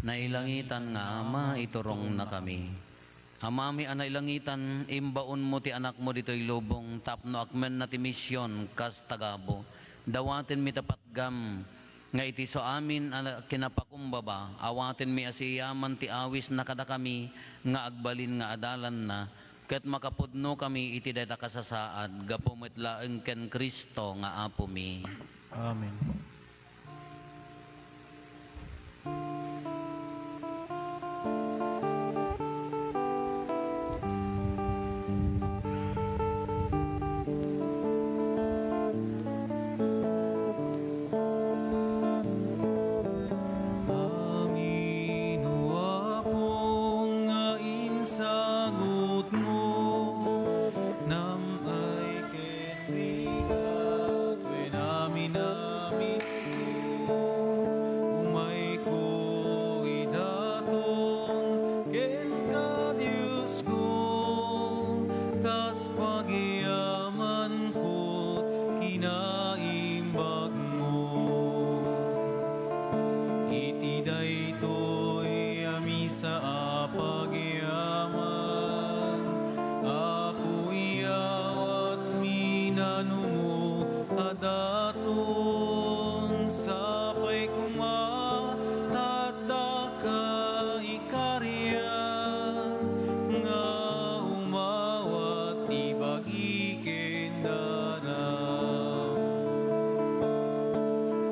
nailangitan nga Ama, iturong na kami. Amami anailangitan, imbaon mo ti anak mo dito'y lubong, tapno akmen na ti misyon, kas tagabo. Dawatin mi tapatgam, nga iti so amin kinapakumbaba, awatin mi asiyaman ti awis na kada kami, nga agbalin nga adalan na, ket makapudno kami iti dayta kasasaad, gapumit laeng ken Kristo nga Apo mi. Amen. Sagot mo nam ay kenrigat when amin umay ko idaton ken ka Diyos ko kas pagyaman ko kinaimbag mo iti daytoy ami sa apagyaman Apo iyawat minanumo adaton sapay kuma tadda ka ikaryan nga umawat ibagi kendaram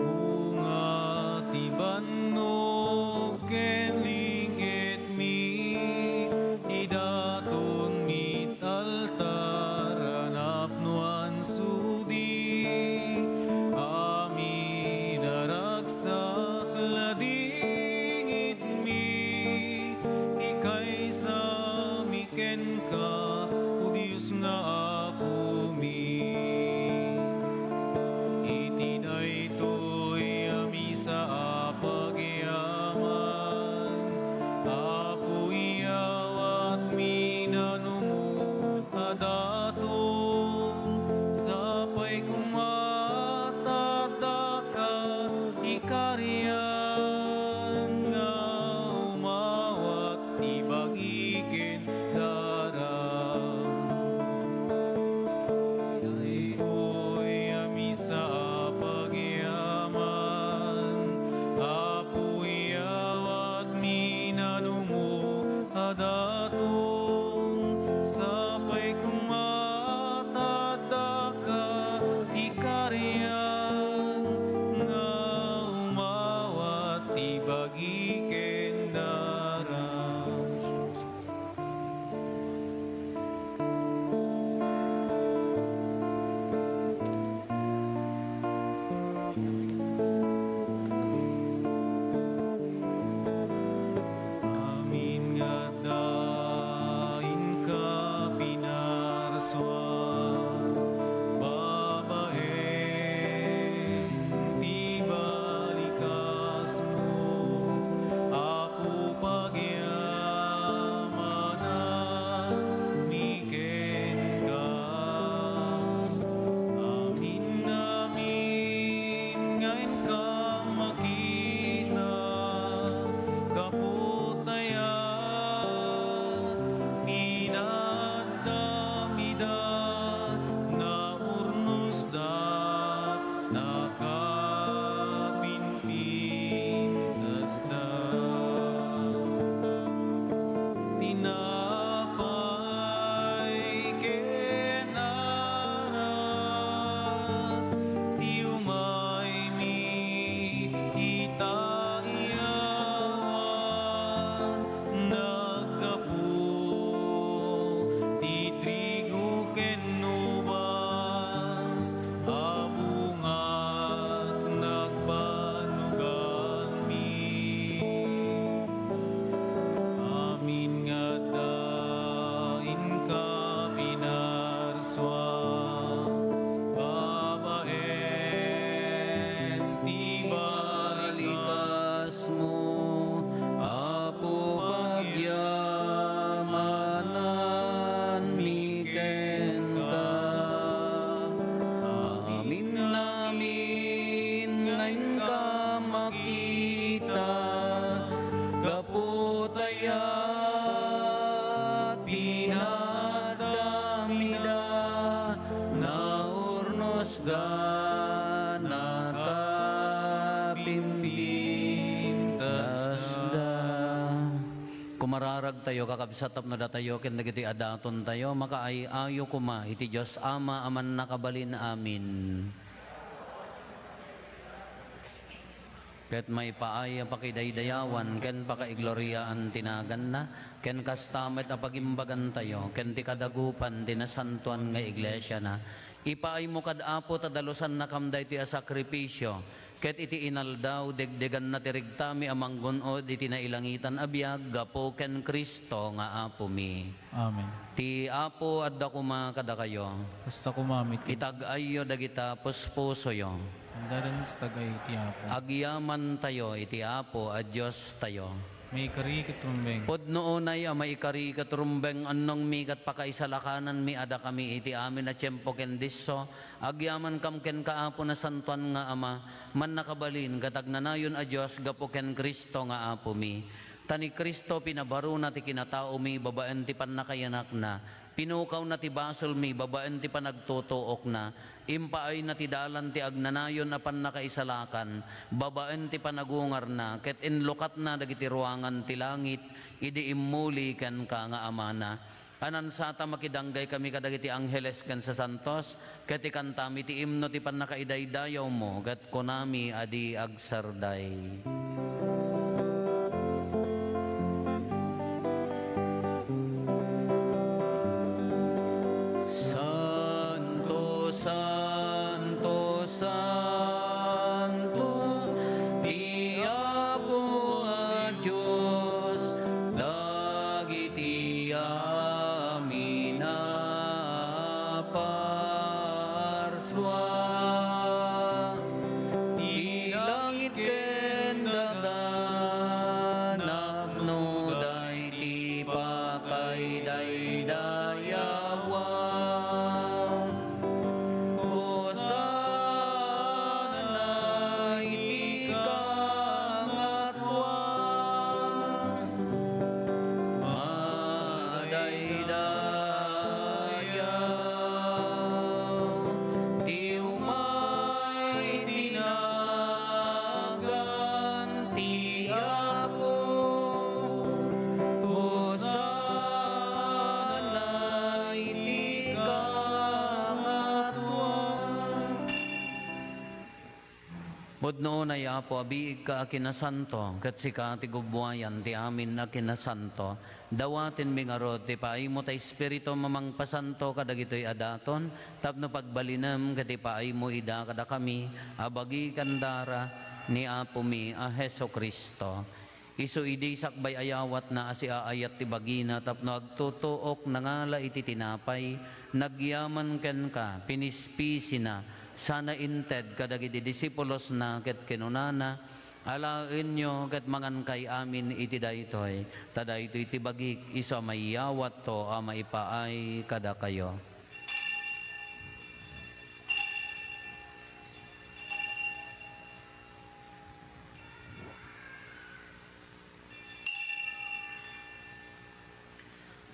bunga ti bannog ken linget mi ikarian nga umawat ibagikin darang. Dayoy ami sa pagyaman, apoy awat minanumo adatong sapay kumatadaka ikarian nga umawat ibagiken darang. Amin nga dain ka pinaraswan, babaen di balikas mo, ako pagyamanan miken ka. Amin namin ngayon ka makita, kaputayan pinagdamida na urnosda nakapinpintasda. Tinapay kenarat, di umay mi itaiyawan, nagkapu ti trigo ken ubas, abungat nagbanugan mi. Amin nga dain ka pinaraswan, babaen di balikas Balikas mo, apo pagyamanan miken ka. Amin namin ngayon ka makita, kaputayat pinadamida na urnosda nakapimpintasda. Kumararag tayo, kakabsatap na datayo, ken dagiti adaton tayo, makaayayo kuma, iti Diyos Ama, aman nakabalin amin. Ket may paaya pakidaydayawan, ken pakaigloriaan tinagan na, ken kastamet a pagimbagan tayo, ken ti kadagupan dinasantuan nga iglesia na. Ipaay mo kad apo tadalusan na kamday ti a sakripisyo, ket iti inaldaw degdegan na tirigtami amang gunod iti nailangitan abiyag, gapo ken Kristo nga apo mi. Amen. Ti apo adda kuma kada kayo, Basta kumamit ka. itag-ayo dagita puspuso yo. Andaran sa tagay ti Apo. Agyaman tayo, iti Apo, a Diyos tayo. May kari katumbeng. Podno unay, may ikari katrumbeng anong mikat pakaisalakanan mi ada kami iti amin na tiyempo ken disso. Agyaman kam ken kaapo na santuan nga ama, man nakabalin katagnanayon a Diyos gapo ken Kristo nga apo mi. Tani Kristo pinabaro na ti kinatao mi, babaen ti panakayanak na. Pinukaw na ti basol mi, babaen ti panagtutuok na. Impaay na ti dalan ti agnanayon na panakaisalakan, babaen ti panagungar na. Ket inlukat na dagiti ruangan ti langit, idi immuli ken ka nga amana. Anan sata makidanggay kami kadagiti angheles ken sa santos, ket ikantami ti imno ti panakaidaydayaw mo, ket konami adi agsarday. Santo, Santo, Santo, ti Apo nga Diyos, dagiti amin na parswa. Ti langit ken daga Budno na yapo, abiig ka akinasanto, kat si ka ti gubwayan, ti amin akinasanto. Dawatin mi nga rod, ti paay mo ta espiritu mamang pasanto, kadagito'y adaton, tapno pagbalinam, kat ti paay mo ida kada kami, abagi kandara, ni apo mi a Heso Kristo. Isu idi sakbay ayawat na asi aayat ti bagina, tapno agtutuok nangala iti tinapay, nagyaman ken ka, pinispisi na, sana inted kadagiti disipulos na ket kinunana, alaen nyo ket mangan kay amin iti daytoy, tadaytoy iti bagik, isu mayawat to a maipaay kada kayo.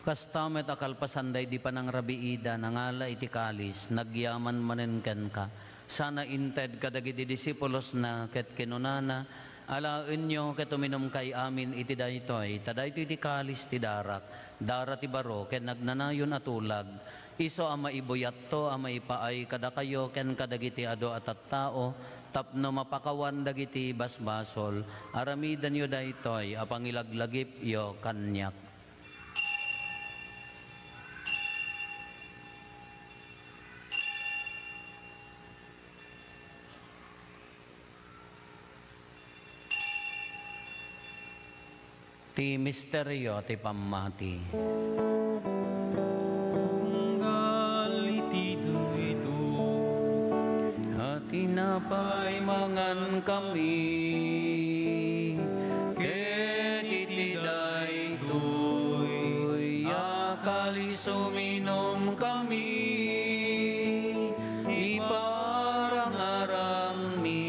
Kastamet akal pasanday di panang rabiida nangala iti kalis nagyaman manenken ka sana inted kadagiti disipulos na ket kinunana alaen nyo ket uminom kay amin iti daytoy tadaytoy iti kalis ti darak ti baro ken nagnanayon atulag iso a maibuyat to a maipaay kada kayo ken kadagiti ado at tao tapno mapakawan dagiti basbasol aramidan yo daytoy a pangilaglagip yo kanyak. Ti misteryo ti pamati. Tunggal iti ito. At tinapay mangan kami, ket iti daytoy akali suminom kami, iparang-arang mi,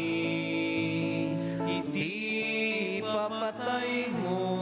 iti papatay mo.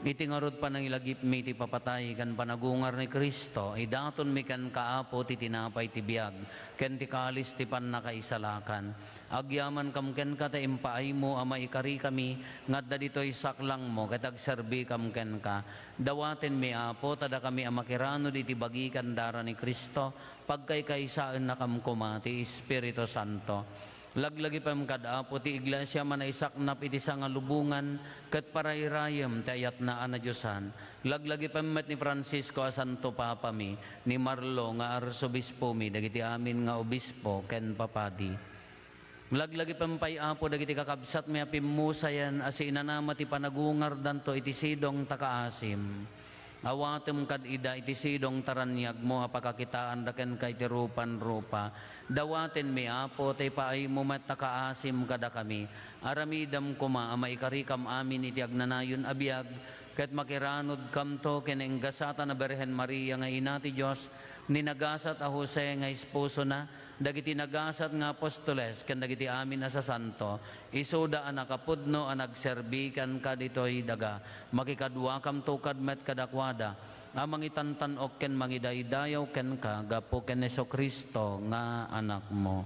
Iti ngarod panangilagip mi ti papatay kan panagungar ni Kristo, idaton mi kan kaapo ti tinapay ti biag, ken ti kalis ti pannakaisalakan. Agyaman kam ken ka ta impaay mo ama ikari kami, ngadda ditoy saklang mo, ket agserbi kam ken ka. Dawaten mi apo, tada kami amakirano di ti bagi kandara ni Kristo, pagkaykaysaan na kam kuma ti Espiritu Santo. Laglagi pam kadapo ti iglesia manaisaknap iti sangalubungan ket parairayem ti ayat na ana Diosan. Laglagi pam met ni Francisco a Santo Papa mi, ni Marlo nga arsobispo mi, dagiti amin nga obispo ken papadi. Laglagi pam pay apo dagiti kakabsat mi apimmusayan as inanama ti panagungar danto iti sidong takaasim. Awatem kad ida iti sidong taranyag mo apakakitaan daken kay ti rupan-rupa. Dawaten mi apo tay paay mo matakaasim kada kami. Aramidam kuma ama ikarikam amin iti agnanayon abiyag ket makiranod kamto ken enggasata na Berhen Maria nga ina ti Dios ninagasat a Jose nga esposo na dagiti nagasat nga apostoles ken dagiti amin na sa santo isuda a nakapudno a nagserbikan kaditoy daga makikadwa kam tukad met kadakwada amang itantanok ken mangidaydayaw ken ka gapo ken Heso Kristo nga anak mo.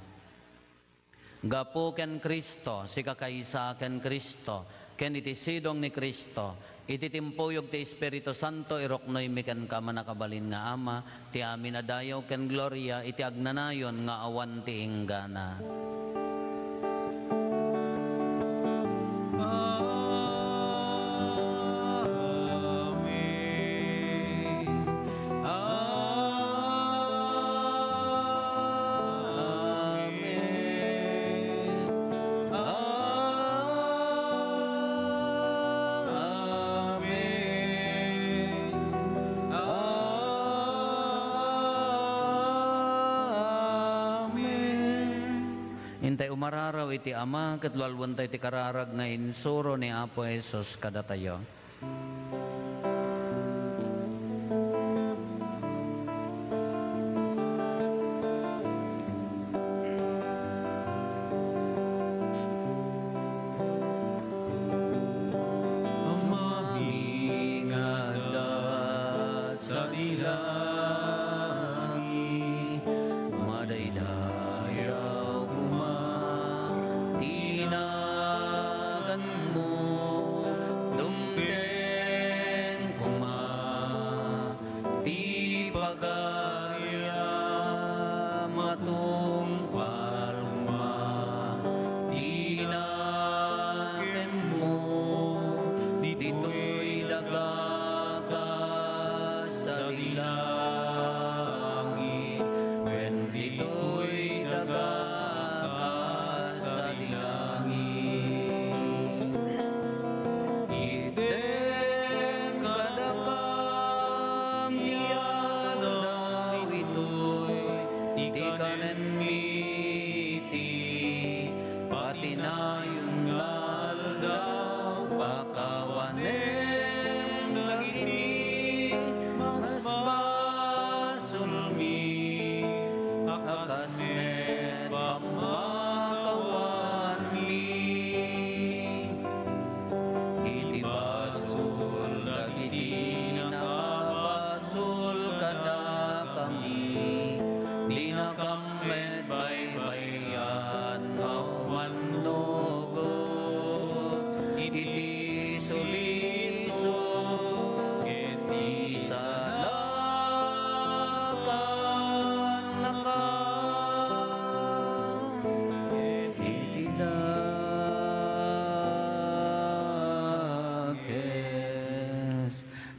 Gapo ken Kristo si kakaysa ken Kristo ken iti sidong ni Kristo iti timpuyog ti Espiritu Santo iroknoy mi ken ka manakabalin nga ama ti amin adayaw ken gloria iti agnanayon nga awan ti inggana. Intay umararaw iti ama ket lalwantay ti kararag nga insuro ni Apo Jesus kadatayo. Sa dilangit, madaydayaw kuma, tinagan mo, dumte dito'y dagagas sa dilangit, when dito'y dagagas sa dilangit. Iten kadakam niya daw ito'y di kanen miti, pati na yung daw pakawanen dagiti mas basulmi akas met pamakawan mi. Iti basul dagiti nakabasul kada kami, di na kamet baybayan manugot. Iti suliso iti salakan naka, iti dakes.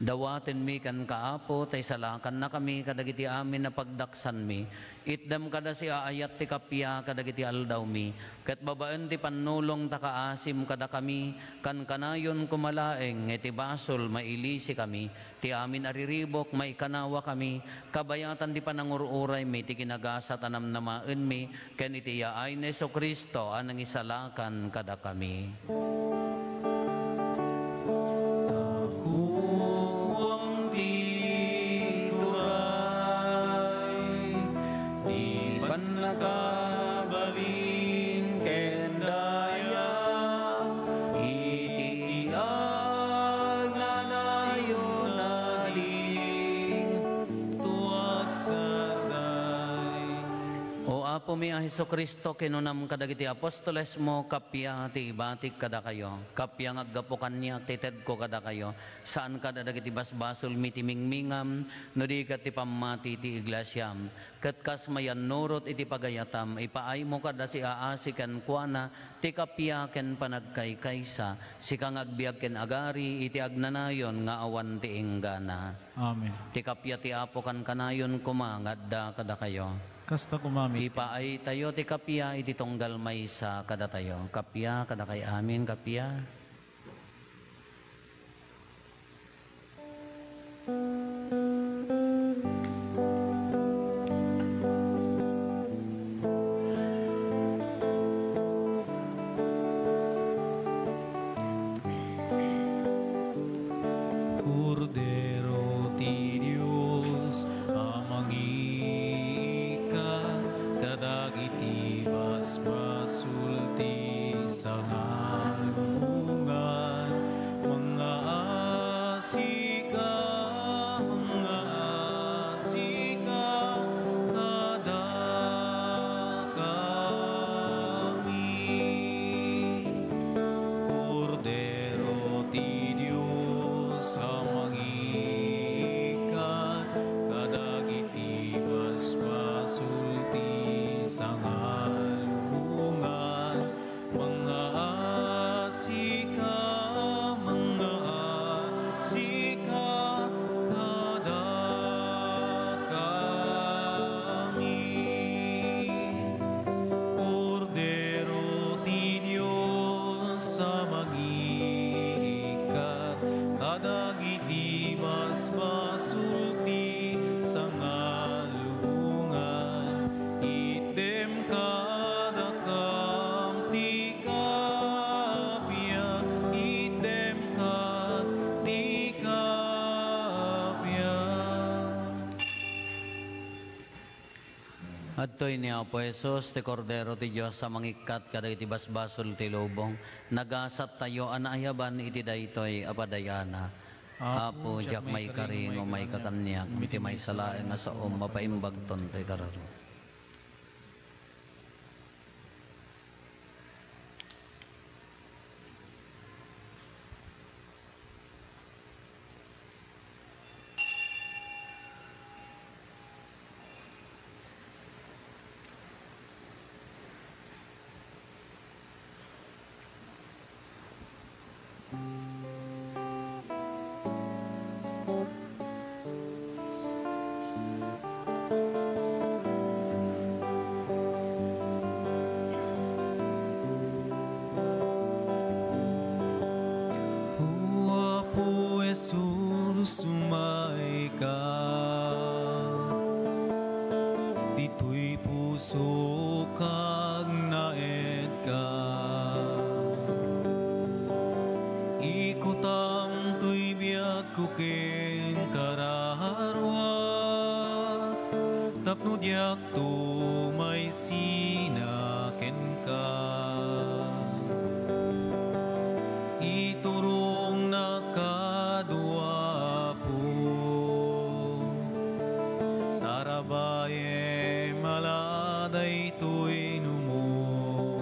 Dawaten mi kan kaapo, tay salakan na kami kadagiti amin na pagdaksan mi. Itdam kada si aayat ti kapya kadagiti aldaw mi. Ket babaen ti pannulong takaasim kada kami, kan kanayon kumalaeng iti basol mailisi kami. Ti amin ariribok maikanawa kami, kabayatan di panangururay mi ti kinagasat anam namaen mi, ken iti yaay ni Jesu Kristo anang isalakan kada kami. Kuwang di turay, di panakabalin ken daya, iti agnanayon naling tuwag saday. O Apo mi a Hesu Kristo, kinunam kadagiti apostoles mo, kapya ti ibatik kada kayo, kapya ngaggapukan niya tited ko kada kayo, saan kada dagiti basbasol mitimingmingam, no di kat ti pamati ti iglesyam, kat kas mayan nurot iti pagayatam, ipaay mo kada si aasikan kuana, ti kapya ken panagkaykaysa, si kang agbiag ken agari, iti agnanayon nga awan ti inggana. Amen. Ti kapya ti Apo kan kanayon kumangadda kada kayo. Kasta kumami. Ipaay tayo ti kapya iti tunggal maysa kada tayo. Kapya kada kay amin kapya. Cordero ti Dios, amangika, kadagiti basbasulti sa nalungan, mga asika, kada kami. Cordero ti Dios, amangikan kadagiti basbasulti sa ngalungan, mga asika kada kami. Cordero ti Dios, amangikan kadagiti basbasulti sa ngalungan, item kada kam ti kapya, item ka ti kapya. Adtoy ni Apo Jesus, ti Kordero ti Diyos sa mangikat kadagiti basbasol ti lubong, nagasat tayo anayaban iti daytoy apadayana. Apo jak may karing o may kakanyak, iti may salaeng nga sa mapaimbagton to'y kararo. puso kag naed ka. Ikutam tuy biag kuken karaharwa, tapno diak tu may sinaken ka. Iturong nakadua po, tarabaye maladay tuy numo.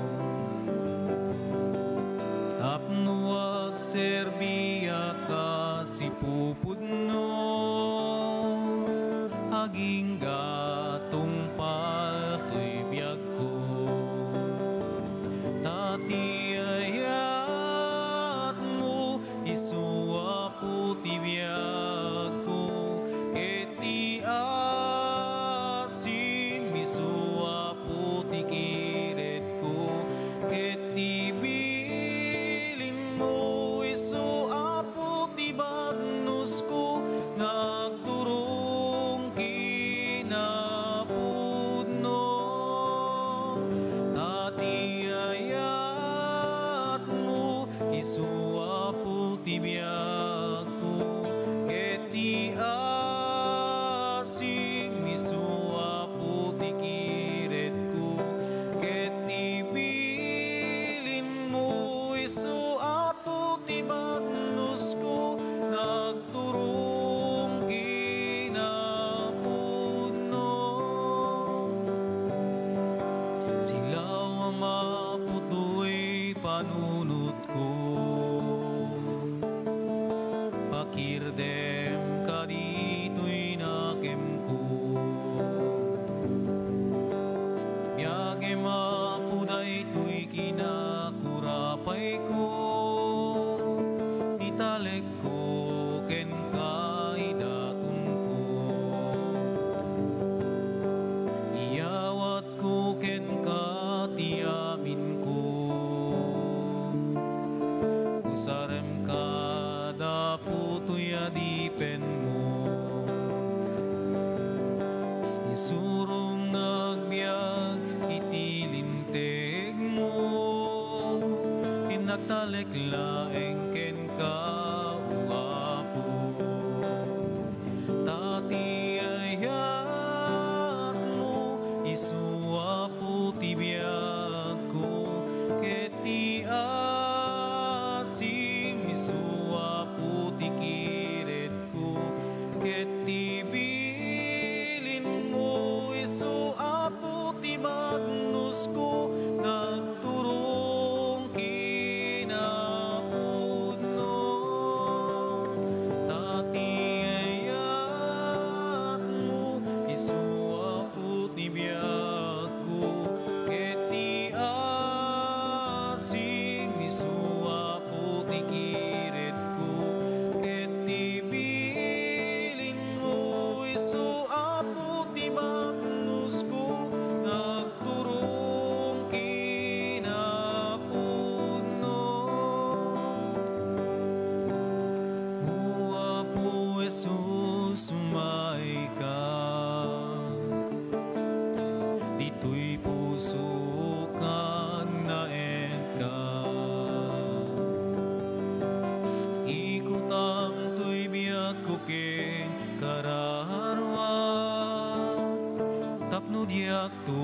Tapno ag serbiya ka si pupudno, aging gatong paltoy biyag ko. Dati ayat mo, isuwa puti biyag ko. Eti asim, isuwa puti kiret ko. Eti bilin mo, isuwa puti bagnos ko. Nagturong kinapudno. Dati ayat mo, isuwa puti biyag ko. Eti asim, isuwa puti kiret ko. Eti bilin mo, isuwa puti bagnos ko. Nagturong kinapudno. Silaw ang maputoy panunot ko, pakirdem ka dito'y nakem ko. Biyage mapuday to'y kinakurapay ko, italek ko ken kaidatun ko. Iyawat ko ken katiamin ko, usarem ka daputoy adipen mo. Isurong nagbiag itilinteg mo, inagtalek laeng ken kauapo. Tati ayat mo, isuwa puti biyag ko. Keti asim, isuwa puti kiret ko. Keti bilin mo, isuwa puti bagnos ko. Nagturong kinapudno. Dati ayat mo, isuwa puti biyag ko. Keti asim, isuwa puti kiret ko. Keti bilin mo, isuwa puti bagnos ko. Nagturong kinapudno. Huwa po Jesus, sumay ka. Dito'y puso kang naed ka. Ikutam to'y biyag ko ken karaharwa, tapno diak to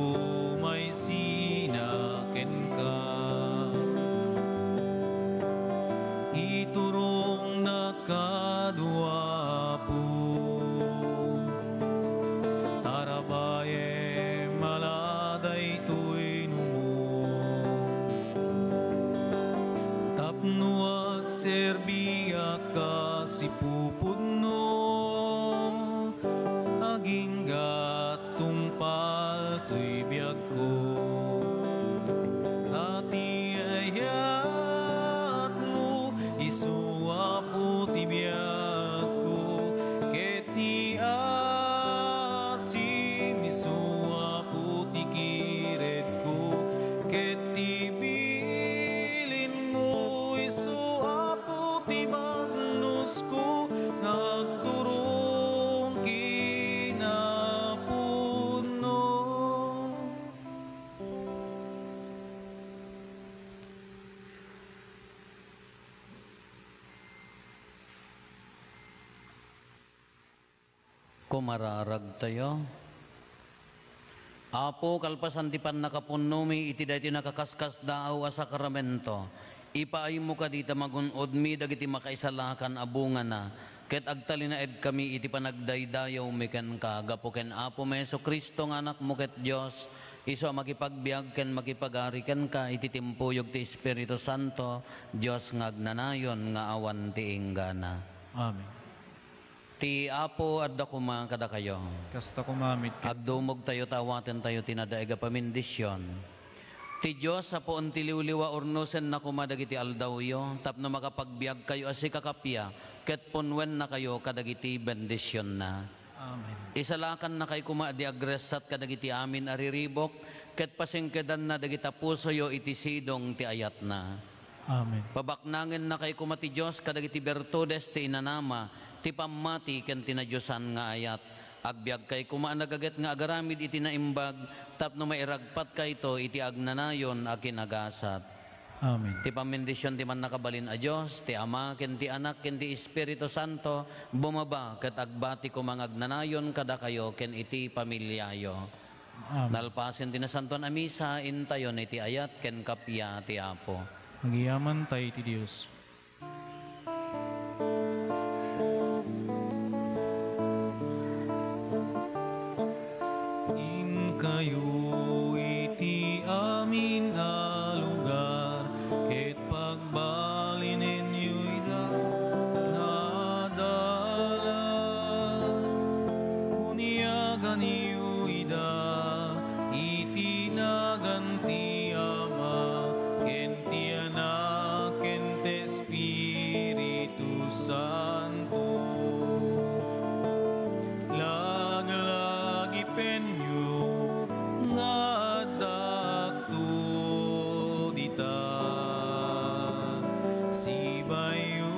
may sinaken ka. Iturong nakadua po, tarabaye maladay to'y numo. Tapno ag serbiya ka si pupudno, aging gatong paltoy biyag ko. Dati ayat mo, isuwa puti biyag ko. Keti asim, isuwa puti kiret ko. Keti bilin mo, isuwa puti bagnos ko. Nagturong kinapudno. Kumararag tayo. Apo, kalpasan ti pan nakapunumi, iti dahi nakakaskas daaw a sakramento. Ipaay mo ka dita magunod mi, dagiti makaisalakan abungan na. Ket agtalinaed kami iti panagdaydayaw miken ka, gapo ken Apo Meso Kristo nga anak mo ket Diyos, iso makipagbiag ken makipagari ken ka, iti timpuyog ti Espiritu Santo, Diyos nga agnanayon nga awan ti inggana. Amen. Ti Apo adda kuma kada kayo. Kasta kumamit ket Agdumog tayo tawaten tayo tinadaega pamindisyon. Ti Diyos sa poon ti liwliwa ornosen na kumadagiti aldawyo, tapno makapagbiag kayo asi kakapya, ket punwen na kayo kadagiti bendisyon na. Amen. Isalakan na kay kumaadi agresat kadagiti amin ariribok, ket pasingkedan na dagita pusoyo iti sidong ti ayat na. Amen. Pabaknangin na kay kumati Diyos kadagiti bertudes ti inanama, ti pamati ken tinadyosan nga ayat. Agbiag kay kumaanagaget nga agaramid iti naimbag, tapno mairagpat kay to iti agnanayon a kinagasat. Amen. Ti pamindisyon ti man nakabalin a Diyos, ti Ama ken ti Anak ken ti Espiritu Santo, bumaba ket agbati ko mga agnanayon kada kayo ken iti pamilyayo. Amen. Nalpasin ti nasanton a misa, intayon iti ayat ken kapya ti Apo. Magiyaman tayo ti Dios. Kayo iti amin a lugar, ket pagbalin ninyo'y nadala. Uniagan niyo'y iti naganti Ama, ken ti Anak, ken ti Espiritu Santo. Lag-lagi penyo nadakto dita si bayo,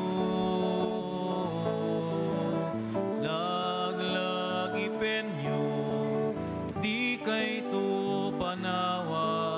laglagi penyo di kay to panawa